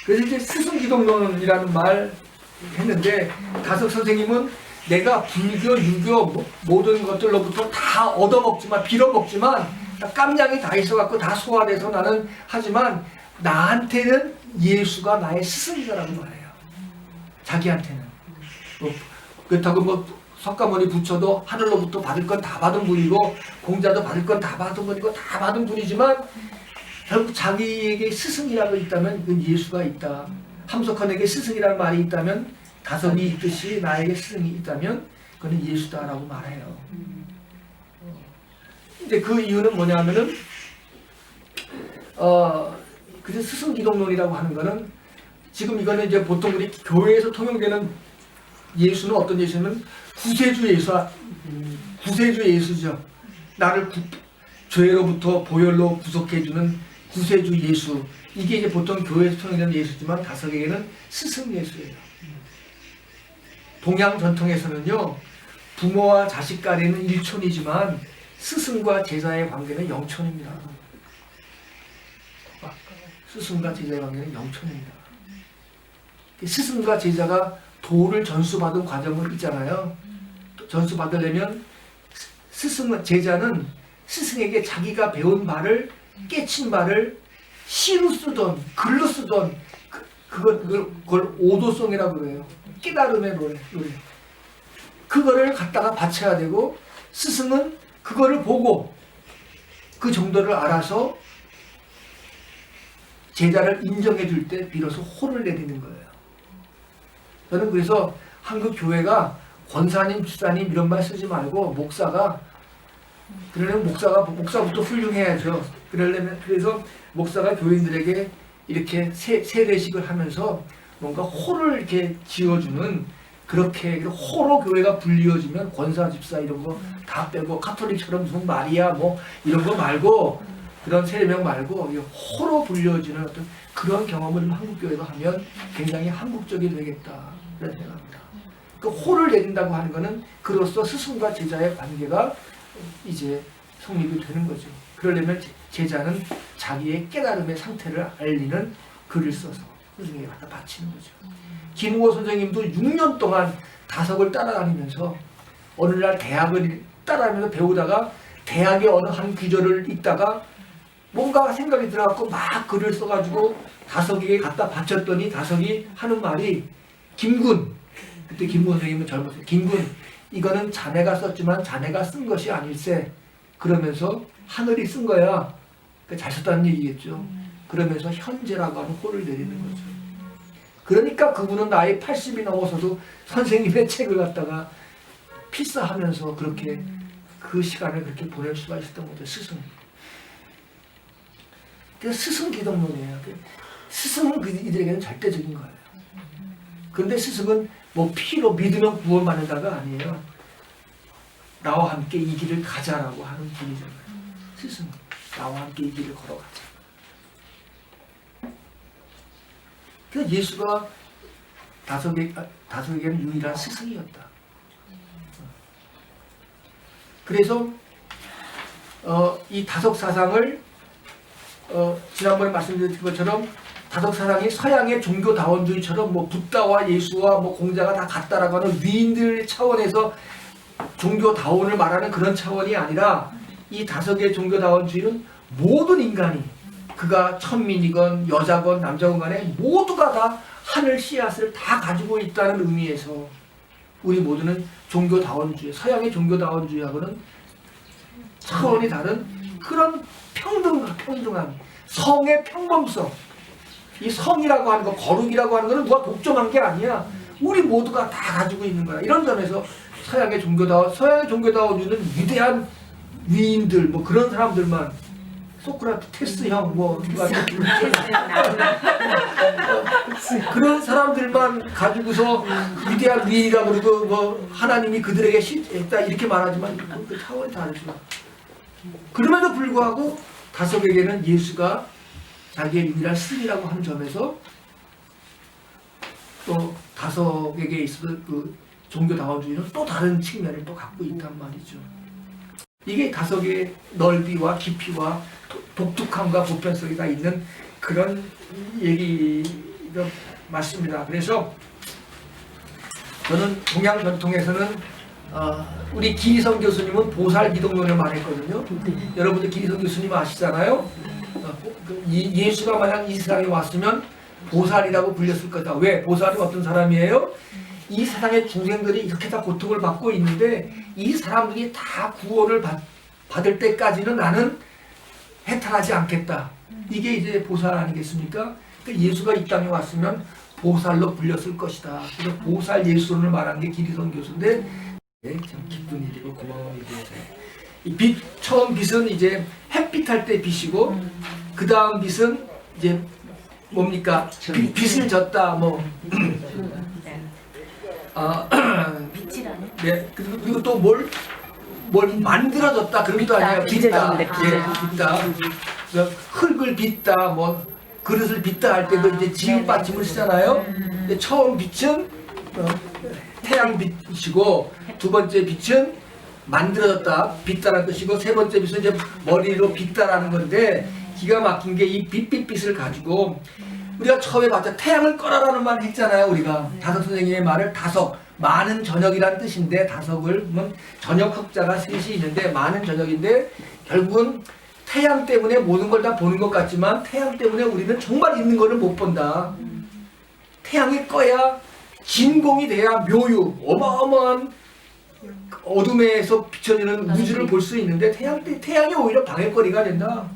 그래서 이제 스승기독론이라는 말 했는데, 다석 선생님은 내가 불교, 유교 모든 것들로부터 다 얻어먹지만, 빌어먹지만, 깜냥이 다 있어갖고 다 소화돼서 나는 하지만, 나한테는 예수가 나의 스승이라는 말이에요. 자기한테는. 그렇다고 석가모니 부처도 하늘로부터 받을 건 다 받은 분이고, 공자도 받을 건 다 받은 분이고, 다 받은 분이지만, 결국 자기에게 스승이라고 있다면 그건 예수가 있다. 함석헌에게 스승이라는 말이 있다면, 다섯이 있듯이 나에게 스승이 있다면 그건 예수다라고 말해요. 이제 그 이유는 뭐냐면은 그래서 스승기독론이라고 하는 거는, 지금 이거는 이제 보통 우리 교회에서 통용되는 예수는 어떤 예수냐면 구세주 예수죠. 나를 죄로부터 보혈로 구속해주는 구세주 예수. 이게 이제 보통 교회에서 통용되는 예수지만, 다석에게는 스승 예수예요. 동양 전통에서는요, 부모와 자식 간에는 일촌이지만 스승과 제자의 관계는 영촌입니다. 스승과 제자의 관계는 영촌입니다. 스승과 제자가 도를 전수받은 과정을 있잖아요. 전수받으려면 제자는 스승에게 자기가 배운 바를, 깨친 바를 시로 쓰던 글로 쓰던 그걸 오도송이라고 그래요. 깨달음의 노래. 그거를 갖다가 바쳐야 되고, 스승은 그거를 보고 그 정도를 알아서 제자를 인정해 줄 때 비로소 호를 내리는 거예요. 저는 그래서 한국 교회가 권사님, 집사님 이런 말 쓰지 말고 목사가, 그러려면 목사부터 훌륭해야죠. 그래서 목사가 교인들에게 이렇게 세례식을 하면서 뭔가 호를 이렇게 지어주는, 그렇게 호로 교회가 불리어지면 권사, 집사 이런 거 다 빼고 카톨릭처럼 무슨 마리아 뭐 이런 거 말고, 그런 세례명 말고 호로 불려지는 어떤 그런 경험을 한국 교회가 하면 굉장히 한국적이 되겠다 그런 생각합니다. 그 호를 내린다고 하는 것은 그로써 스승과 제자의 관계가 이제 성립이 되는 거죠. 그러려면 제자는 자기의 깨달음의 상태를 알리는 글을 써서 스승에게 갖다 바치는 거죠. 김우호 선생님도 6년 동안 다석을 따라다니면서 어느 날 대학을 따라다니면서 배우다가 대학의 어느 한 구절을 읽다가 뭔가 생각이 들어갖고 막 글을 써가지고 다석에게 갖다 바쳤더니 다석이 하는 말이, 김군, 그때 김군 선생님은 젊었어요. 김군, 이거는 자네가 썼지만 자네가 쓴 것이 아닐세. 그러면서 하늘이 쓴 거야. 잘 썼다는 얘기겠죠. 그러면서 현재라고 하는 호를 내리는 거죠. 그러니까 그분은 나이 80이 넘어서도 선생님의 책을 갖다가 필사하면서 그렇게 그 시간을 그렇게 보낼 수가 있었던 거죠. 스승. 그래서 스승 기독론이에요. 스승은 이들에게는 절대적인 거예요. 그런데 스승은 뭐 피로 믿으면 구원받는다가 아니에요. 나와 함께 이 길을 가자라고 하는 분이잖아요. 스승, 나와 함께 이 길을 걸어가자. 그래서 예수가 다섯에게는 유일한 스승이었다. 그래서 이 다섯 사상을 지난번에 말씀드린 것처럼 다섯 사상이 서양의 종교다원주의처럼 뭐 붓다와 예수와 뭐 공자가 다 같다라고 하는 위인들 차원에서 종교다원을 말하는 그런 차원이 아니라, 이 다섯 개의 종교다원주의는 모든 인간이, 그가 천민이건 여자건 남자건 간에 모두가 다 하늘 씨앗을 다 가지고 있다는 의미에서 우리 모두는 종교다원주의, 서양의 종교다원주의하고는 차원이 다른 그런 평등한 성의 평범성, 이 성이라고 하는 거, 거룩이라고 하는 거는 누가 독점한 게 아니야. 우리 모두가 다 가지고 있는 거야. 이런 점에서 서양의 종교다원주의는 위대한 위인들, 뭐 그런 사람들만, 소크라테스 형, 뭐 누가 그런 사람들만 가지고서 위대한 위인이라고 그러고 뭐 하나님이 그들에게 했다 이렇게 말하지만 그 차원이 다르죠. 그럼에도 불구하고 다석에게는 예수가 자기의 유일한 스승이라고 하는 점에서 또 다석에게 있어서 그 종교다원주의는 또 다른 측면을 또 갖고 있단 말이죠. 이게 다석의 넓이와 깊이와 독특함과 보편성이 다 있는 그런 얘기가 맞습니다. 그래서 저는 동양 전통에서는 우리 기희성 교수님은 보살 기독론을 말했거든요. 여러분들 기희성 교수님 아시잖아요. 예수가 만약 이 세상에 왔으면 보살이라고 불렸을 거다. 왜? 보살은 어떤 사람이에요? 이 세상의 중생들이 이렇게 다 고통을 받고 있는데 이 사람들이 다 구원을 받을 때까지는 나는 해탈하지 않겠다. 이게 이제 보살 아니겠습니까? 그러니까 예수가 이 땅에 왔으면 보살로 불렸을 것이다. 그래서 보살 예수론을 말한 게 기리성 교수인데, 네, 참 기쁜 일이고 고마운 일이었어요. 이 빛, 처음 빛은 이제 햇빛 할 때 빛이고, 그 다음 빛은 이제 뭡니까? 빛을 졌다, 뭐. 빛이라는? 네, 그리고 또 뭘 만들어졌다 그런 것도 아니에요. 빚다, 빚다. 흙을 빚다, 뭐 그릇을 빚다 할 때도 이제 지읒 받침을 쓰잖아요. 처음 빛은 태양 빛이고, 두 번째 빛은 만들어졌다, 빚다라는 뜻이고, 세 번째 빛은 이제 머리로 빚다라는 건데, 기가 막힌 게 이 빛빛빛을 가지고 우리가 처음에 봤죠. 태양을 꺼라라는 말 했잖아요. 우리가 다석 선생님의 말을 다석, 많은 저녁이란 뜻인데, 다석을 저녁 흑자가 셋이 있는데 많은 저녁인데, 결국은 태양 때문에 모든 걸 다 보는 것 같지만 태양 때문에 우리는 정말 있는 거를 못 본다. 태양이 꺼야 진공이 돼야 묘유, 어마어마한 어둠에서 비춰지는 우주를 볼 수 있는데 태양이 오히려 방해거리가 된다.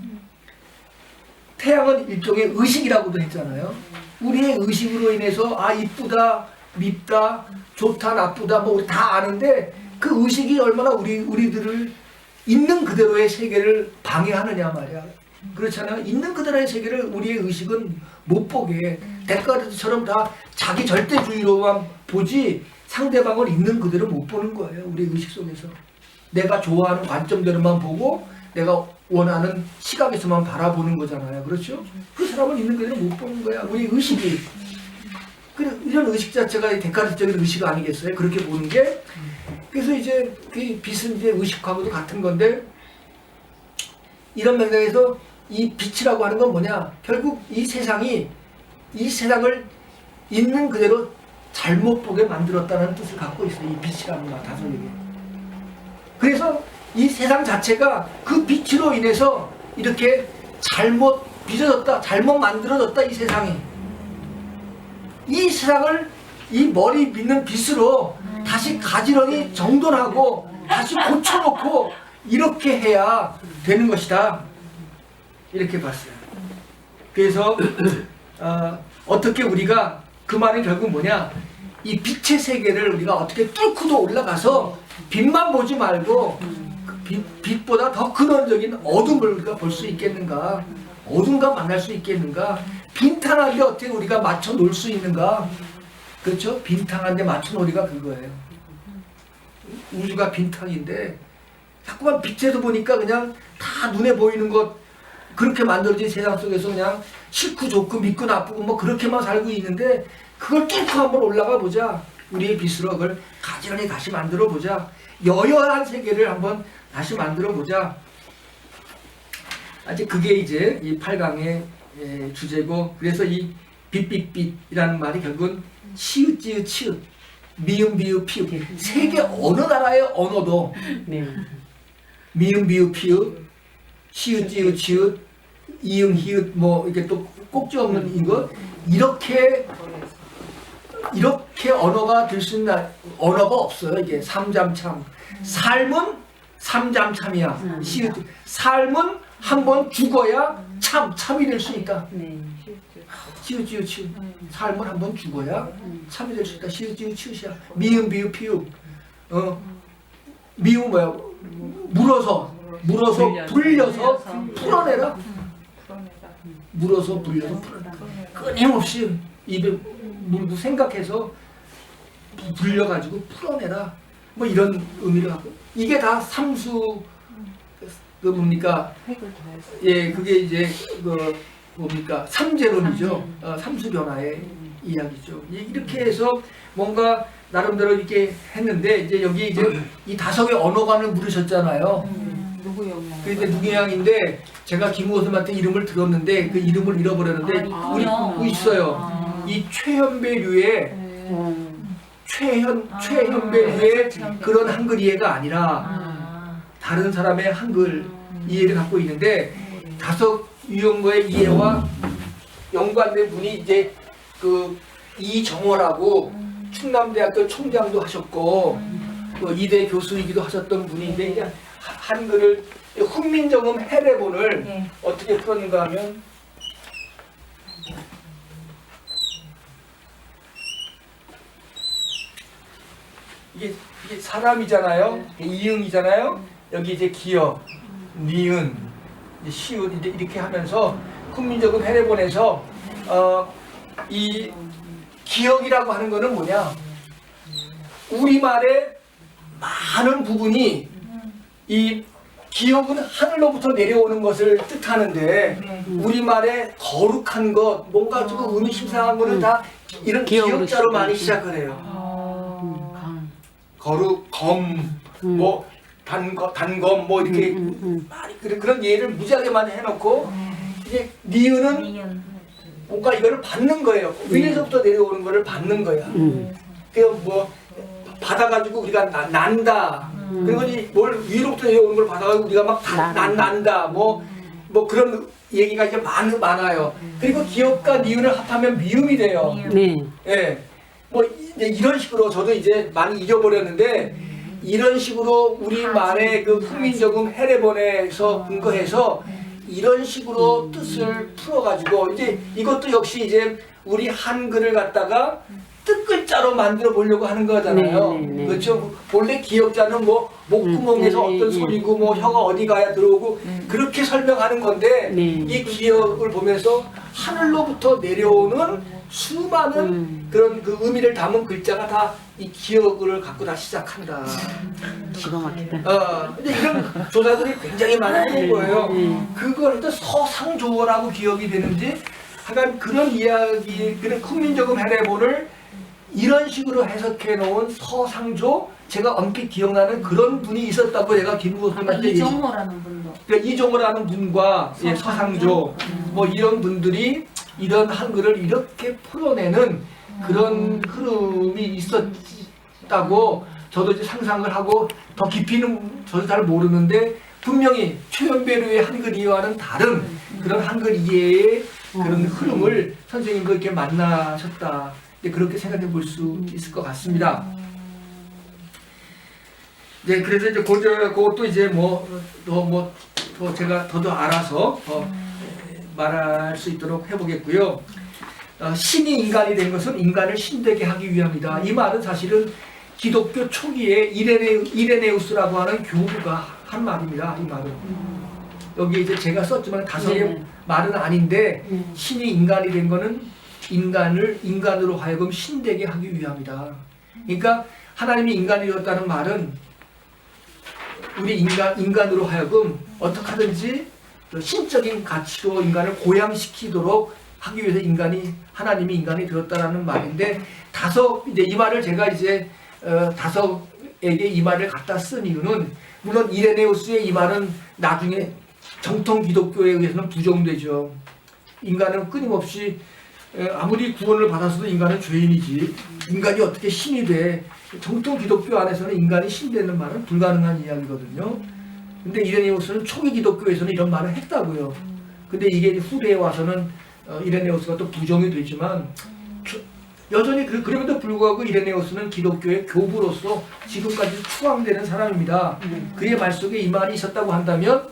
태양은 일종의 의식이라고도 했잖아요. 우리의 의식으로 인해서 아 이쁘다, 밉다, 좋다, 나쁘다 뭐 우리 다 아는데 그 의식이 얼마나 우리들을 있는 그대로의 세계를 방해하느냐 말이야. 그렇잖아요. 있는 그대로의 세계를 우리의 의식은 못 보게 데카르트처럼 다 자기 절대주의로만 보지 상대방을 있는 그대로 못 보는 거예요. 우리 의식 속에서. 내가 좋아하는 관점대로만 보고 내가 원하는 시각에서만 바라보는 거잖아요. 그렇죠? 그 사람은 있는 그대로 못 보는 거야. 우리 의식이. 이런 의식 자체가 데카르트적인 의식 아니겠어요? 그렇게 보는 게. 그래서 이제 그 빛은 이제 의식하고도 같은 건데 이런 맥락에서 이 빛이라고 하는 건 뭐냐? 결국 이 세상을 있는 그대로 잘못 보게 만들었다는 뜻을 갖고 있어요. 이 빛이라는 거 다솔에게. 그래서 이 세상 자체가 그 빛으로 인해서 이렇게 잘못 빚어졌다, 잘못 만들어졌다 이 세상이. 이 세상을 이 머리 빗는 빛으로 다시 가지런히 정돈하고 다시 고쳐놓고 이렇게 해야 되는 것이다. 이렇게 봤어요. 그래서 어떻게 우리가 그 말은 결국 뭐냐? 이 빛의 세계를 우리가 어떻게 뚫고도 올라가서 빛만 보지 말고 그 빛보다 더 근원적인 어둠을 우리가 볼 수 있겠는가? 어둠과 만날 수 있겠는가? 빈탄하게 어떻게 우리가 맞춰 놓을 수 있는가? 그렇죠? 빈탕한데 맞춰 놓으리가 그거예요. 우주가 빈탕인데 자꾸만 빛에서 보니까 그냥 다 눈에 보이는 것 그렇게 만들어진 세상 속에서 그냥 싫고 좋고 믿고 나쁘고 뭐 그렇게만 살고 있는데 그걸 뚫고 한번 올라가 보자. 우리의 빛으로 그걸 가지런히 다시 만들어 보자. 여여한 세계를 한번 다시 만들어 보자. 아직 그게 이제 이 8강의 주제고, 그래서 이 빛빛빛이라는 말이 결국은 시읒 지읒 치읒 미음 비읍 피읒 세계 어느 나라의 언어도 미음 비읍 피읒 시읒 지읒 치읒 이응 히읗 뭐 이렇게 또 꼭지 없는 이거 이렇게 언어가 될 수 있는 언어가 없어요. 이게 삼잠참 삶은 삼잠참이야. 시읒 삶은 한번 죽어야 참이 될 수 있다. 시읒 지읒 치읒 삶은 한번 죽어야 참이 될 수 있다. 시읒 지읒 치읒이야. 미음 비읍 피읒 미음 뭐야? 물어서 불려서 풀어내라. 물어서 불려서 풀어내라. 끊임없이 입에 물고 생각해서 불려가지고 풀어내라. 뭐 이런 의미를 갖고 이게 다 삼수 그 뭡니까? 예, 그게 이제 그 뭡니까? 삼재론이죠. 삼수 변화의 이야기죠. 이렇게 해서 뭔가 나름대로 이렇게 했는데 이제 여기 이제 이 다섯의 언어관을 물으셨잖아요. 누구요? 그런데 누구양인데 제가 김우호 선생님한테 이름을 들었는데 그 이름을 잃어버렸는데 우리 있어요. 이 최현배류의 최현배류의 그런 한글 이해가 아니라 다른 사람의 한글 이해를 갖고 있는데 다섯 유형거의 이해와 연관된 분이 이제 그 이정호라고 충남대학교 총장도 하셨고 그 이대 교수이기도 하셨던 분인데 이제 한글을 훈민정음 해례본을 어떻게 풀었는가 하면 이게 사람이잖아요. 이응이잖아요. 여기 이제 기역, 니은, 시읒 이렇게 하면서 훈민정음 해례본에서 이 기역이라고 하는 거는 뭐냐? 우리말의 많은 부분이 이 기역은 하늘로부터 내려오는 것을 뜻하는데 우리말의 거룩한 것, 뭔가 좀 의미심장한 거는 다 이런 기역자로 많이 시작을 해요. 거룩, 검, 뭐 단검, 뭐 이렇게 많이 그런 예를 무지하게 많이 해놓고 이제 니은은 뭔가 이거를 받는 거예요. 위에서부터 내려오는 거를 받는 거야. 그래서 뭐 받아가지고 우리가 난다. 그리고 뭘 위로부터 내려오는 걸 받아가지고 우리가 막 난다. 뭐 그런 얘기가 이제 많아요. 그리고 기역과 니은을 합하면 미음이 돼요. 네. 예. 뭐 이제 이런 식으로 저도 이제 많이 잊어버렸는데 이런 식으로 우리만의 그 훈민정음 해례본에서 근거해서 이런 식으로 뜻을 풀어가지고 이제 이것도 역시 이제 우리 한글을 갖다가 뜻글자로 만들어 보려고 하는 거잖아요. 그렇죠? 본래 기역자는 뭐 목구멍에서 어떤 소리고 뭐 혀가 어디 가야 들어오고 그렇게 설명하는 건데 이 기역을 보면서 하늘로부터 내려오는 수많은 그런 그 의미를 담은 글자가 다 이 기역을 갖고 다 시작한다. 기가 막히다. 근데 이런 조사들이 굉장히 많이 하는 거예요. 그걸 또 서상조어라고 기억이 되는지 하여간 그런 이야기, 그런 훈민정음 해례본을 이런 식으로 해석해 놓은 서상조, 제가 얼핏 기억나는 그런 분이 있었다고 제가 김구 선생님한테 이정호라는 분도. 그러니까 이종호라는 분과 서상조 뭐 이런 분들이 이런 한글을 이렇게 풀어내는 그런 흐름이 있었다고 저도 이제 상상을 하고 더 깊이는 저도 잘 모르는데 분명히 최연배류의 한글 이해와는 다른 그런 한글 이해의 그런 흐름을 선생님도 이렇게 만나셨다. 그렇게 생각해 볼 수 있을 것 같습니다. 네, 그래서 이제 그것도 이제 더 제가 더더 알아서 말할 수 있도록 해보겠고요. 신이 인간이 된 것은 인간을 신되게 하기 위함이다. 이 말은 사실은 기독교 초기에 이레네우스라고 하는 교부가 한 말입니다. 이 말은 여기 이제 제가 썼지만 다섯의 말은 아닌데 신이 인간이 된 것은 인간으로 하여금 신되게 하기 위함이다. 그러니까 하나님이 인간이 되었다는 말은 우리 인간으로 하여금 어떻게 하든지 신적인 가치로 인간을 고양시키도록 하기 위해서 하나님이 인간이 되었다라는 말인데 이제 이 말을 제가 이제 다섯에게 이 말을 갖다 쓴 이유는 물론 이레네우스의 이 말은 나중에 정통 기독교에 의해서는 부정되죠. 인간은 끊임없이 아무리 구원을 받았어도 인간은 죄인이지 인간이 어떻게 신이 돼. 정통 기독교 안에서는 인간이 신 되는 말은 불가능한 이야기거든요. 근데 이레네우스는 초기 기독교에서는 이런 말을 했다고요. 근데 이게 후대에 와서는 이레네우스가 또 부정이 되지만 여전히 그럼에도 불구하고 이레네우스는 기독교의 교부로서 지금까지 추앙되는 사람입니다. 그의 말 속에 이 말이 있었다고 한다면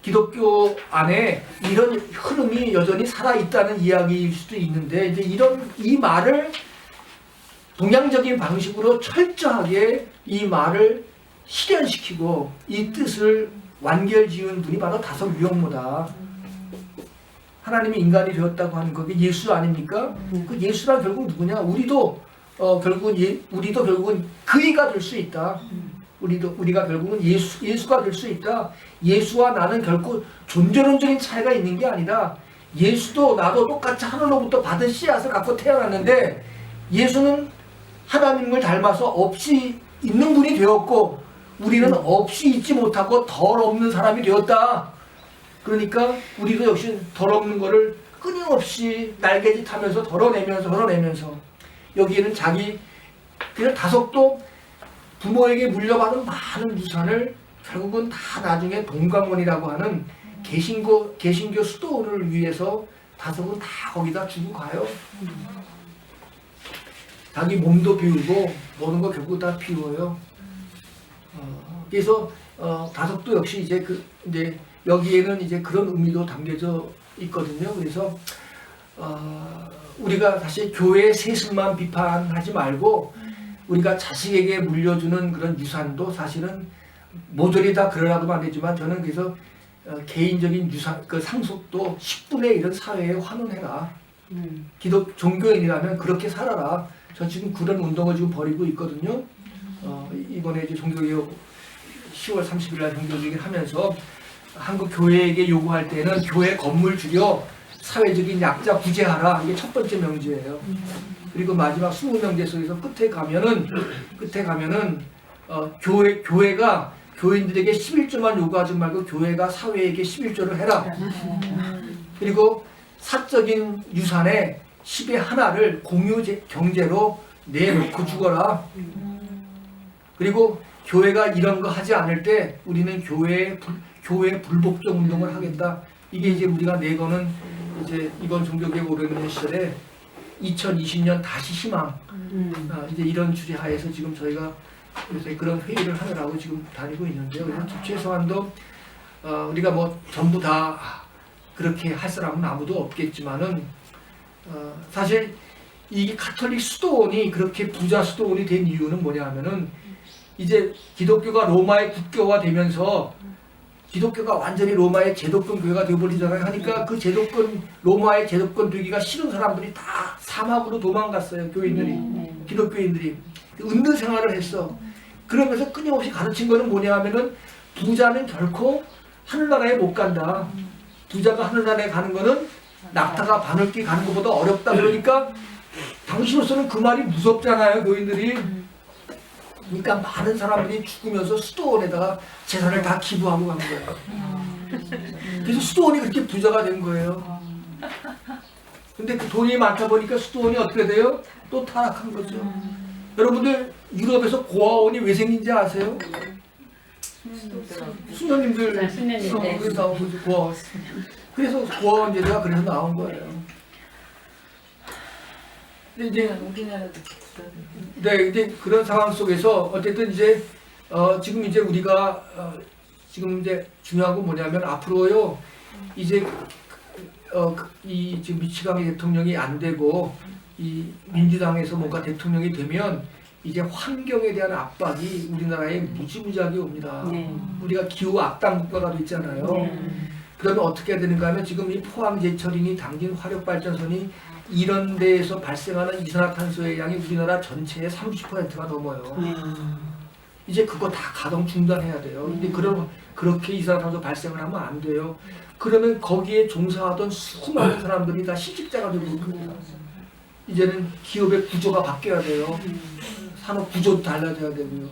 기독교 안에 이런 흐름이 여전히 살아있다는 이야기일 수도 있는데 이제 이 말을 동양적인 방식으로 철저하게 이 말을 실현시키고 이 뜻을 완결지은 분이 바로 다섯 위엄모다. 하나님이 인간이 되었다고 하는 그게 예수 아닙니까? 그 예수란 결국 누구냐? 우리도 결국은 그이가 될 수 있다. 우리가 결국은 예수가 될 수 있다. 예수와 나는 결코 존재론적인 차이가 있는 게 아니다. 예수도 나도 똑같이 하늘로부터 받은 씨앗을 갖고 태어났는데 예수는 하나님을 닮아서 없이 있는 분이 되었고 우리는 없이 있지 못하고 덜 없는 사람이 되었다. 그러니까 우리도 역시 덜 없는 거를 끊임없이 날개짓 하면서 덜어내면서 여기에는 그냥 다섯도 부모에게 물려받은 많은 유산을 결국은 다 나중에 동강원이라고 하는 개신교 수도를 위해서 다섯은 다 거기다 주고 가요. 자기 몸도 비우고 모든 거 결국 다 비워요. 그래서 다섯도 역시 이제 여기에는 이제 그런 의미도 담겨져 있거든요. 그래서 우리가 사실 교회의 세습만 비판하지 말고 우리가 자식에게 물려주는 그런 유산도 사실은 모조리 다 그러라고는 안 되지만 저는 그래서 개인적인 유산, 그 상속도 10분의 1은 사회에 환원해라. 종교인이라면 그렇게 살아라. 저 지금 그런 운동을 지금 벌이고 있거든요. 이번에 이제 종교개혁 10월 30일 날 종교개혁을 하면서 한국 교회에게 요구할 때는 교회 건물 줄여 사회적인 약자 구제하라. 이게 첫 번째 명제예요. 그리고 마지막 20명제 속에서 끝에 가면은 교회가 교인들에게 11조만 요구하지 말고 교회가 사회에게 11조를 해라. 그리고 사적인 유산의 10의 하나를 공유 경제로 내놓고 죽어라. 그리고 교회가 이런 거 하지 않을 때 우리는 교회 불복종 운동을 하겠다. 이게 이제 우리가 내거는 이제 이번 종교개혁 500년 시절에 2020년 다시 희망 이제 이런 주제 하에서 지금 저희가 그래서 그런 회의를 하느라고 지금 다니고 있는데요. 그래서 최소한도 우리가 뭐 전부 다 그렇게 할 사람은 아무도 없겠지만은 사실 이 가톨릭 수도원이 그렇게 부자 수도원이 된 이유는 뭐냐 하면은 이제 기독교가 로마의 국교가 되면서 기독교가 완전히 로마의 제도권 교회가 되어버리잖아요. 하니까 그 제도권 로마의 제도권 되기가 싫은 사람들이 다 사막으로 도망갔어요. 교인들이 기독교인들이 은둔 생활을 했어. 그러면서 끊임없이 가르친 거는 뭐냐 하면은 부자는 결코 하늘나라에 못 간다. 부자가 하늘나라에 가는 거는 낙타가 바늘길 가는 것보다 어렵다. 그러니까 당시로서는 그 말이 무섭잖아요. 교인들이. 그러니까 많은 사람들이 죽으면서 수도원에다가 재산을 다 기부하고 간 거예요. 그래서 수도원이 그렇게 부자가 된 거예요. 근데 그 돈이 많다 보니까 수도원이 어떻게 돼요? 또 타락한 거죠. 여러분들 유럽에서 고아원이 왜 생긴지 아세요? 수녀님들 그래서 나온 거죠. 고아원. 그래서 고아원 제도가 그래서 나온 거예요. 근데 이제 우리나라도 네, 이제 그런 상황 속에서 어쨌든 이제 지금 이제 우리가 지금 이제 중요한 건 뭐냐면 앞으로요 이제 이 지금 미치광이 대통령이 안 되고 이 민주당에서 뭔가 대통령이 되면 이제 환경에 대한 압박이 우리나라에 무지무지하게 옵니다. 우리가 기후 악당 국가가 됐잖아요. 그러면 어떻게 해야 되는가 하면 지금 이 포항제철이니 당진 화력발전소니 이런 데에서 발생하는 이산화탄소의 양이 우리나라 전체의 30%가 넘어요. 이제 그거 다 가동 중단해야 돼요. 근데 그렇게 이산화탄소 발생을 하면 안 돼요. 그러면 거기에 종사하던 수많은 사람들이 다 실직자가 되고 있습니다. 이제는 기업의 구조가 바뀌어야 돼요. 산업 구조도 달라져야 되고요.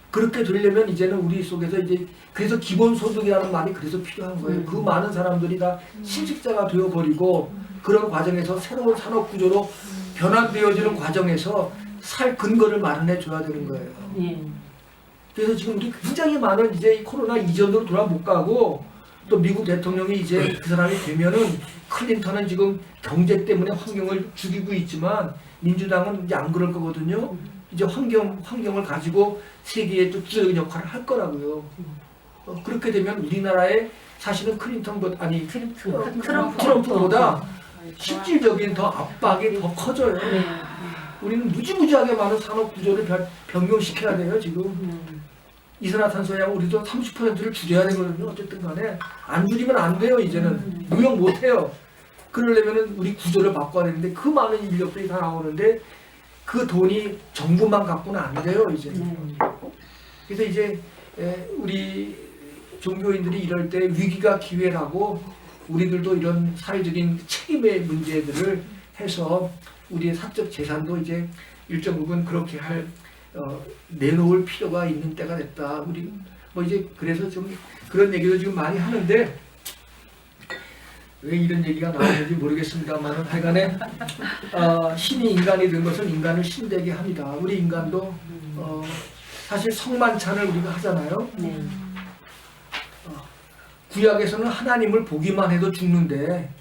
그렇게 되려면 이제는 우리 속에서 이제 그래서 기본소득이라는 말이 그래서 필요한 거예요. 그 많은 사람들이 다 실직자가 되어버리고 그런 과정에서 새로운 산업 구조로 변환되어지는 과정에서 살 근거를 마련해 줘야 되는 거예요. 그래서 지금 우리 굉장히 많은 이제 이 코로나 이전으로 돌아 못 가고 또 미국 대통령이 이제 그 사람이 되면은 클린턴은 지금 경제 때문에 환경을 죽이고 있지만 민주당은 이제 안 그럴 거거든요. 이제 환경을 가지고 세계에 또 구조적인 역할을 할 거라고요. 그렇게 되면 우리나라의 사실은 트럼프보다 실질적인 더 압박이 더 커져요. 우리는 무지무지하게 많은 산업 구조를 변경시켜야 돼요. 지금 이산화탄소량 우리도 30%를 줄여야 되거든요. 어쨌든 간에 안 줄이면 안 돼요. 이제는 무역 못 해요. 그러려면은 우리 구조를 바꿔야 되는데 그 많은 인력들이 다 나오는데 그 돈이 정부만 갖고는 안 돼요. 이제는. 그래서 이제 우리 종교인들이 이럴 때 위기가 기회라고 우리들도 이런 사회적인 책임의 문제들을 해서 우리의 사적 재산도 이제 일정 부분 그렇게 내놓을 필요가 있는 때가 됐다. 우리 뭐 이제 그래서 좀 그런 얘기도 지금 많이 하는데 왜 이런 얘기가 나오는지 모르겠습니다만 하여간에 신이 인간이 된 것은 인간을 신되게 합니다. 우리 인간도 사실 성만찬을 우리가 하잖아요. 구약에서는 하나님을 보기만 해도 죽는데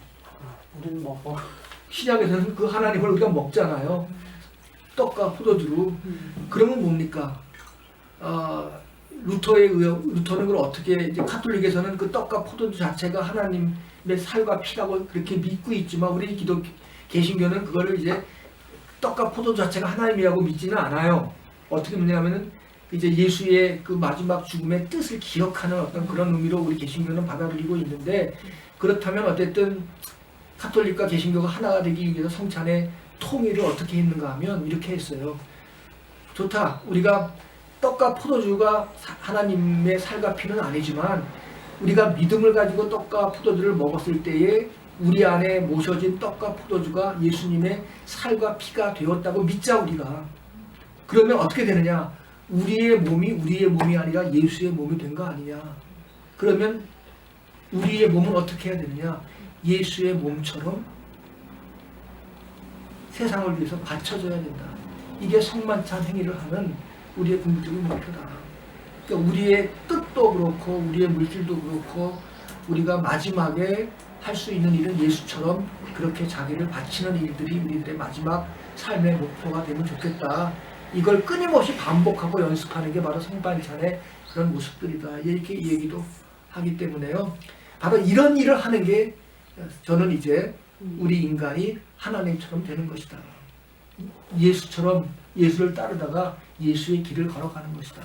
우리는 먹어. 신약에서는 그 하나님을 우리가 먹잖아요. 떡과 포도주로. 그러면 뭡니까? 루터는 그걸 어떻게 이제 카톨릭에서는 그 떡과 포도주 자체가 하나님의 살과 피라고 그렇게 믿고 있지만 우리 개신교는 그거를 이제 떡과 포도주 자체가 하나님이라고 믿지는 않아요. 어떻게 믿냐면은 이제 예수의 그 마지막 죽음의 뜻을 기억하는 어떤 그런 의미로 우리 개신교는 받아들이고 있는데 그렇다면 어쨌든 카톨릭과 개신교가 하나가 되기 위해서 성찬의 통일을 어떻게 했는가 하면 이렇게 했어요. 좋다. 우리가 떡과 포도주가 하나님의 살과 피는 아니지만 우리가 믿음을 가지고 떡과 포도주를 먹었을 때에 우리 안에 모셔진 떡과 포도주가 예수님의 살과 피가 되었다고 믿자 우리가. 그러면 어떻게 되느냐? 우리의 몸이 아니라 예수의 몸이 된 거 아니냐. 그러면 우리의 몸은 어떻게 해야 되느냐? 예수의 몸처럼 세상을 위해서 바쳐져야 된다. 이게 성만찬 행위를 하는 우리의 궁극적인 목표다. 그러니까 우리의 뜻도 그렇고 우리의 물질도 그렇고 우리가 마지막에 할 수 있는 일은 예수처럼 그렇게 자기를 바치는 일들이 우리들의 마지막 삶의 목표가 되면 좋겠다. 이걸 끊임없이 반복하고 연습하는 게 바로 성반찬의 그런 모습들이다. 이렇게 얘기도 하기 때문에요. 바로 이런 일을 하는 게 저는 이제 우리 인간이 하나님처럼 되는 것이다. 예수처럼 예수를 따르다가 예수의 길을 걸어가는 것이다.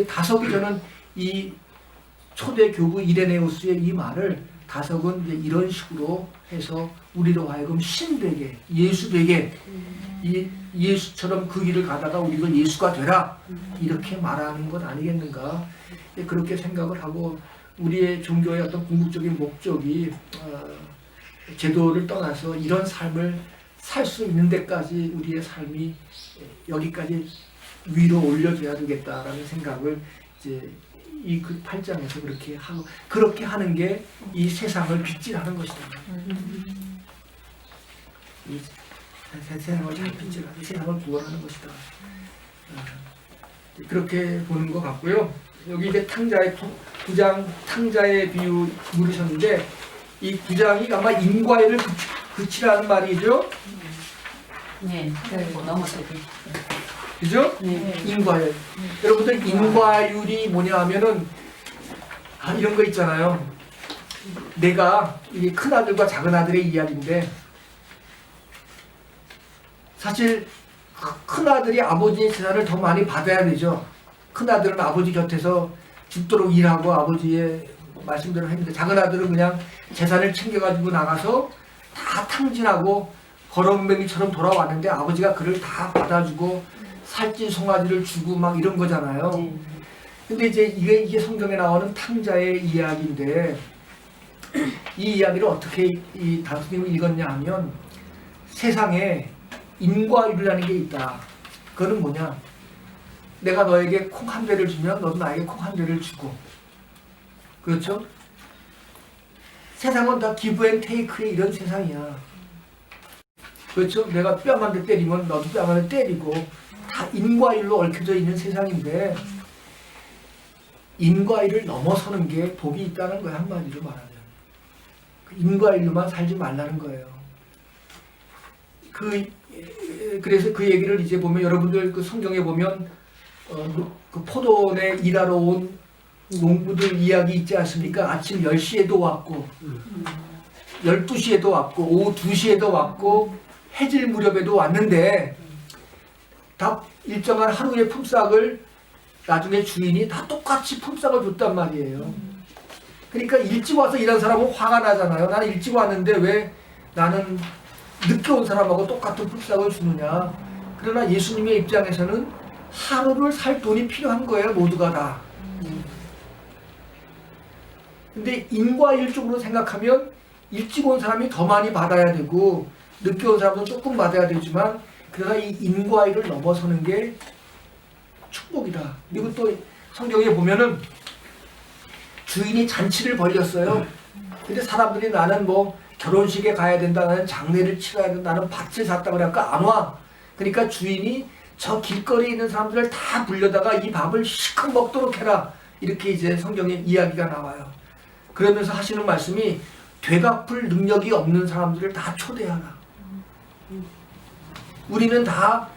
다석이 저는 이 초대 교부 이레네우스의 이 말을 다석은 이제 이런 식으로 해서 우리로 하여금 신되게 예수되게 이 예수처럼 그 길을 가다가 우리가 예수가 되라 이렇게 말하는 것 아니겠는가 그렇게 생각을 하고 우리의 종교의 어떤 궁극적인 목적이 제도를 떠나서 이런 삶을 살 수 있는 데까지 우리의 삶이 여기까지 위로 올려줘야 되겠다라는 생각을 이제 이 그 8장에서 그렇게 하고 그렇게 하는 게 이 세상을 빗질하는 것이다. 이 세상을 잘 빗질하는 세상을 구원하는 것이다. 그렇게 보는 것 같고요. 여기 이제 탕자의 9장 탕자의 비유 물으셨는데 이 9장이 아마 인과일을 그치라는 말이죠. 네. 넘어서 그죠? 네. 인과율. 여러분들 인과율이 뭐냐 하면은 이런 거 있잖아요. 내가 이게 큰 아들과 작은 아들의 이야기인데 사실 큰 아들이 아버지의 재산을 더 많이 받아야 되죠. 큰 아들은 아버지 곁에서 죽도록 일하고 아버지의 말씀대로 했는데 작은 아들은 그냥 재산을 챙겨가지고 나가서 다 탕진하고 거렁뱅이처럼 돌아왔는데 아버지가 그를 다 받아주고 살찐 송아지를 주고 막 이런 거잖아요. 근데 이제 이게 성경에 나오는 탕자의 이야기인데 이 이야기를 어떻게 이 다스님이 읽었냐 하면 세상에 인과율이라는 게 있다. 그거는 뭐냐? 내가 너에게 콩 한 대를 주면 너도 나에게 콩 한 대를 주고 그렇죠? 세상은 다 기브 앤 테이크의 이런 세상이야. 그렇죠? 내가 뺨 한 대 때리면 너도 뺨 한 대 때리고 다 인과율로 얽혀져 있는 세상인데 인과율을 넘어서는 게 복이 있다는 거야. 한마디로 말하면 인과율로만 살지 말라는 거예요. 그래서 그 얘기를 이제 보면 여러분들 그 성경에 보면 그 포도원에 일하러 온 농부들 이야기 있지 않습니까? 아침 10시에도 왔고 12시에도 왔고 오후 2시에도 왔고 해질 무렵에도 왔는데 다 일정한 하루의 품삯을 나중에 주인이 다 똑같이 품삯을 줬단 말이에요. 그러니까 일찍 와서 일한 사람은 화가 나잖아요. 나는 일찍 왔는데 왜 나는 늦게 온 사람하고 똑같은 품삯을 주느냐. 그러나 예수님의 입장에서는 하루를 살 돈이 필요한 거예요. 모두가 다. 근데 인과일적으로 생각하면 일찍 온 사람이 더 많이 받아야 되고 늦게 온 사람도 조금 받아야 되지만 그러나 이 인과일을 넘어서는 게 축복이다. 그리고 또 성경에 보면은 주인이 잔치를 벌였어요. 근데 사람들이 나는 뭐 결혼식에 가야 된다, 나는 장례를 치러야 된다, 나는 밭을 샀다 그러니까 안 와. 그러니까 주인이 저 길거리에 있는 사람들을 다 불려다가 이 밥을 실컷 먹도록 해라. 이렇게 이제 성경에 이야기가 나와요. 그러면서 하시는 말씀이 되갚을 능력이 없는 사람들을 다 초대하라. 우리는 다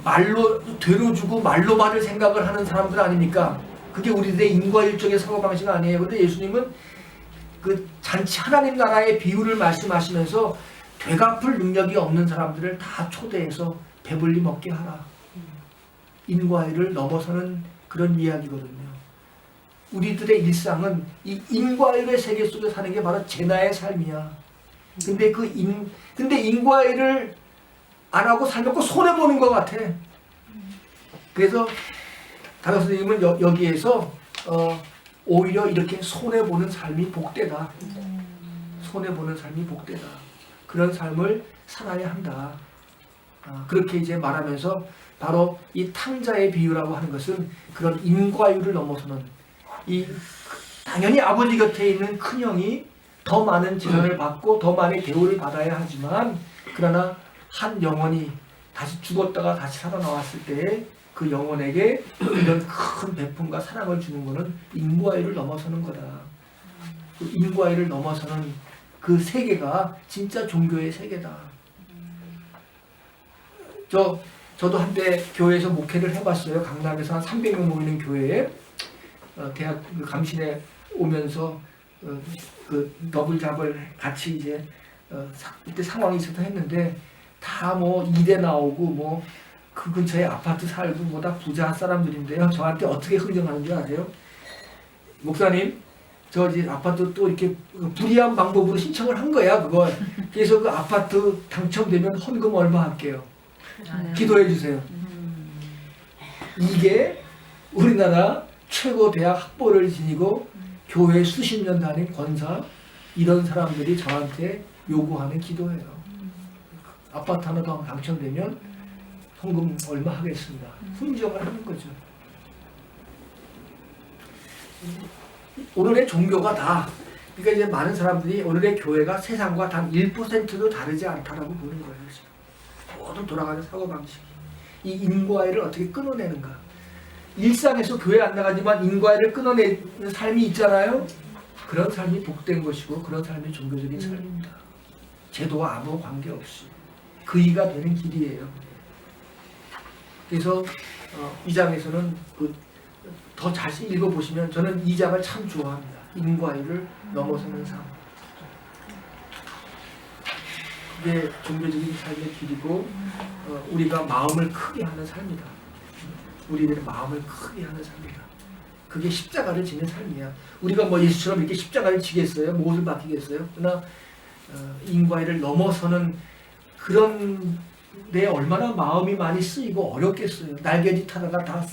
말로 되로 주고 말로 받을 생각을 하는 사람들 아닙니까? 그게 우리들의 인과일적의 사고방식 아니에요. 근데 예수님은 그 잔치 하나님 나라의 비유를 말씀하시면서 되갚을 능력이 없는 사람들을 다 초대해서 배불리 먹게 하라. 인과일을 넘어서는 그런 이야기거든요. 우리들의 일상은 이 인과일의 세계 속에 사는 게 바로 제나의 삶이야. 근데 인과일을 안 하고 살면 손해보는 것 같아. 그래서 다른 선생님은 여기에서 오히려 이렇게 손해보는 삶이 복되다. 손해보는 삶이 복되다. 그런 삶을 살아야 한다. 그렇게 이제 말하면서 바로 이 탕자의 비유라고 하는 것은 그런 인과율을 넘어서는 당연히 아버지 곁에 있는 큰형이 더 많은 재산을 받고 더 많은 대우를 받아야 하지만 그러나 한 영혼이 다시 죽었다가 다시 살아나왔을 때 그 영혼에게 이런 큰 배품과 사랑을 주는 것은 인과일을 넘어서는 거다. 그 인과일을 넘어서는 그 세계가 진짜 종교의 세계다. 저도 한때 교회에서 목회를 해봤어요. 강남에서 한 300명 모이는 교회에 대학 그 감신에 오면서 그 더블잡을 같이 이제 그때 상황이 있어서 했는데 다 뭐 이대 나오고 뭐 그 근처에 아파트 살고 뭐 다 부자 사람들인데요. 저한테 어떻게 흥정하는 줄 아세요? 목사님, 저 이제 아파트 또 이렇게 불이한 방법으로 신청을 한 거야 그걸. 그래서 그 아파트 당첨되면 헌금 얼마 할게요. 기도해 주세요. 이게 우리나라 최고 대학 학벌을 지니고 교회 수십 년 다닌 권사 이런 사람들이 저한테 요구하는 기도예요. 아파트 하나 더 당첨되면 헌금 얼마 하겠습니다. 흥정을 하는 거죠. 오늘의 종교가 다, 그러니까 이제 많은 사람들이 오늘의 교회가 세상과 단 1%도 다르지 않다라고 보는 거예요. 지금. 모든 돌아가는 사고방식이. 이 인과애를 어떻게 끊어내는가. 일상에서 교회 안 나가지만 인과애를 끊어내는 삶이 있잖아요. 그런 삶이 복된 것이고 그런 삶이 종교적인 삶입니다. 제도와 아무 관계없이 의의가 되는 길이에요. 그래서 2장에서는 더 자세히 읽어보시면 저는 2장을 참 좋아합니다. 인과의를 넘어서는 삶. 그게 종교적인 삶의 길이고 우리가 마음을 크게 하는 삶이다. 우리들의 마음을 크게 하는 삶이다. 그게 십자가를 지는 삶이야. 우리가 뭐 예수처럼 이렇게 십자가를 지겠어요? 못을 박히겠어요? 그러나 인과의를 넘어서는 그런 데 얼마나 마음이 많이 쓰이고 어렵겠어요. 날개짓 하다가 다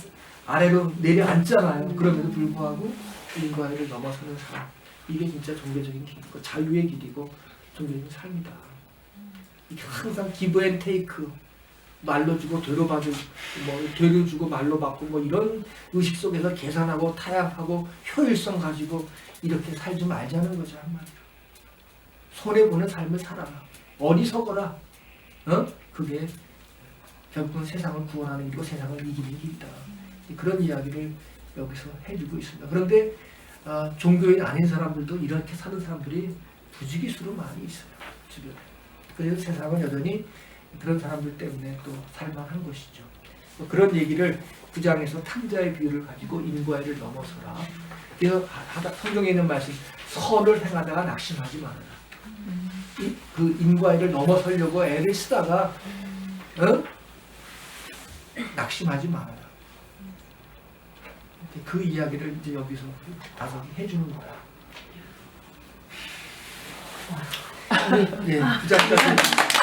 아래로 내려앉잖아요. 그럼에도 불구하고 인과를 넘어서는 삶. 이게 진짜 종교적인 길이고 자유의 길이고 종교적인 삶이다. 이게 항상 기브 앤 테이크, 말로 주고 되로 받고 뭐 되로 주고 말로 받고 뭐 이런 의식 속에서 계산하고 타협하고 효율성 가지고 이렇게 살지 말자는 거죠. 한마디로. 손해보는 삶을 살아라. 어리석어라. 그게 결국은 세상을 구원하는 길이고 세상을 이기는 길이다. 그런 이야기를 여기서 해주고 있습니다. 그런데 종교인 아닌 사람들도 이렇게 사는 사람들이 부지기수로 많이 있어요. 주변에. 그래서 세상은 여전히 그런 사람들 때문에 또 살만한 것이죠. 그런 얘기를 9장에서 탕자의 비유를 가지고 인과의를 넘어서라. 그래서 성경에 있는 말씀, 선을 행하다가 낙심하지 말아라. 그 인과의를 넘어서려고 애를 쓰다가 낙심하지 말아라. 그 이야기를 이제 여기서 다섯 해주는 거야. 예, 9장까지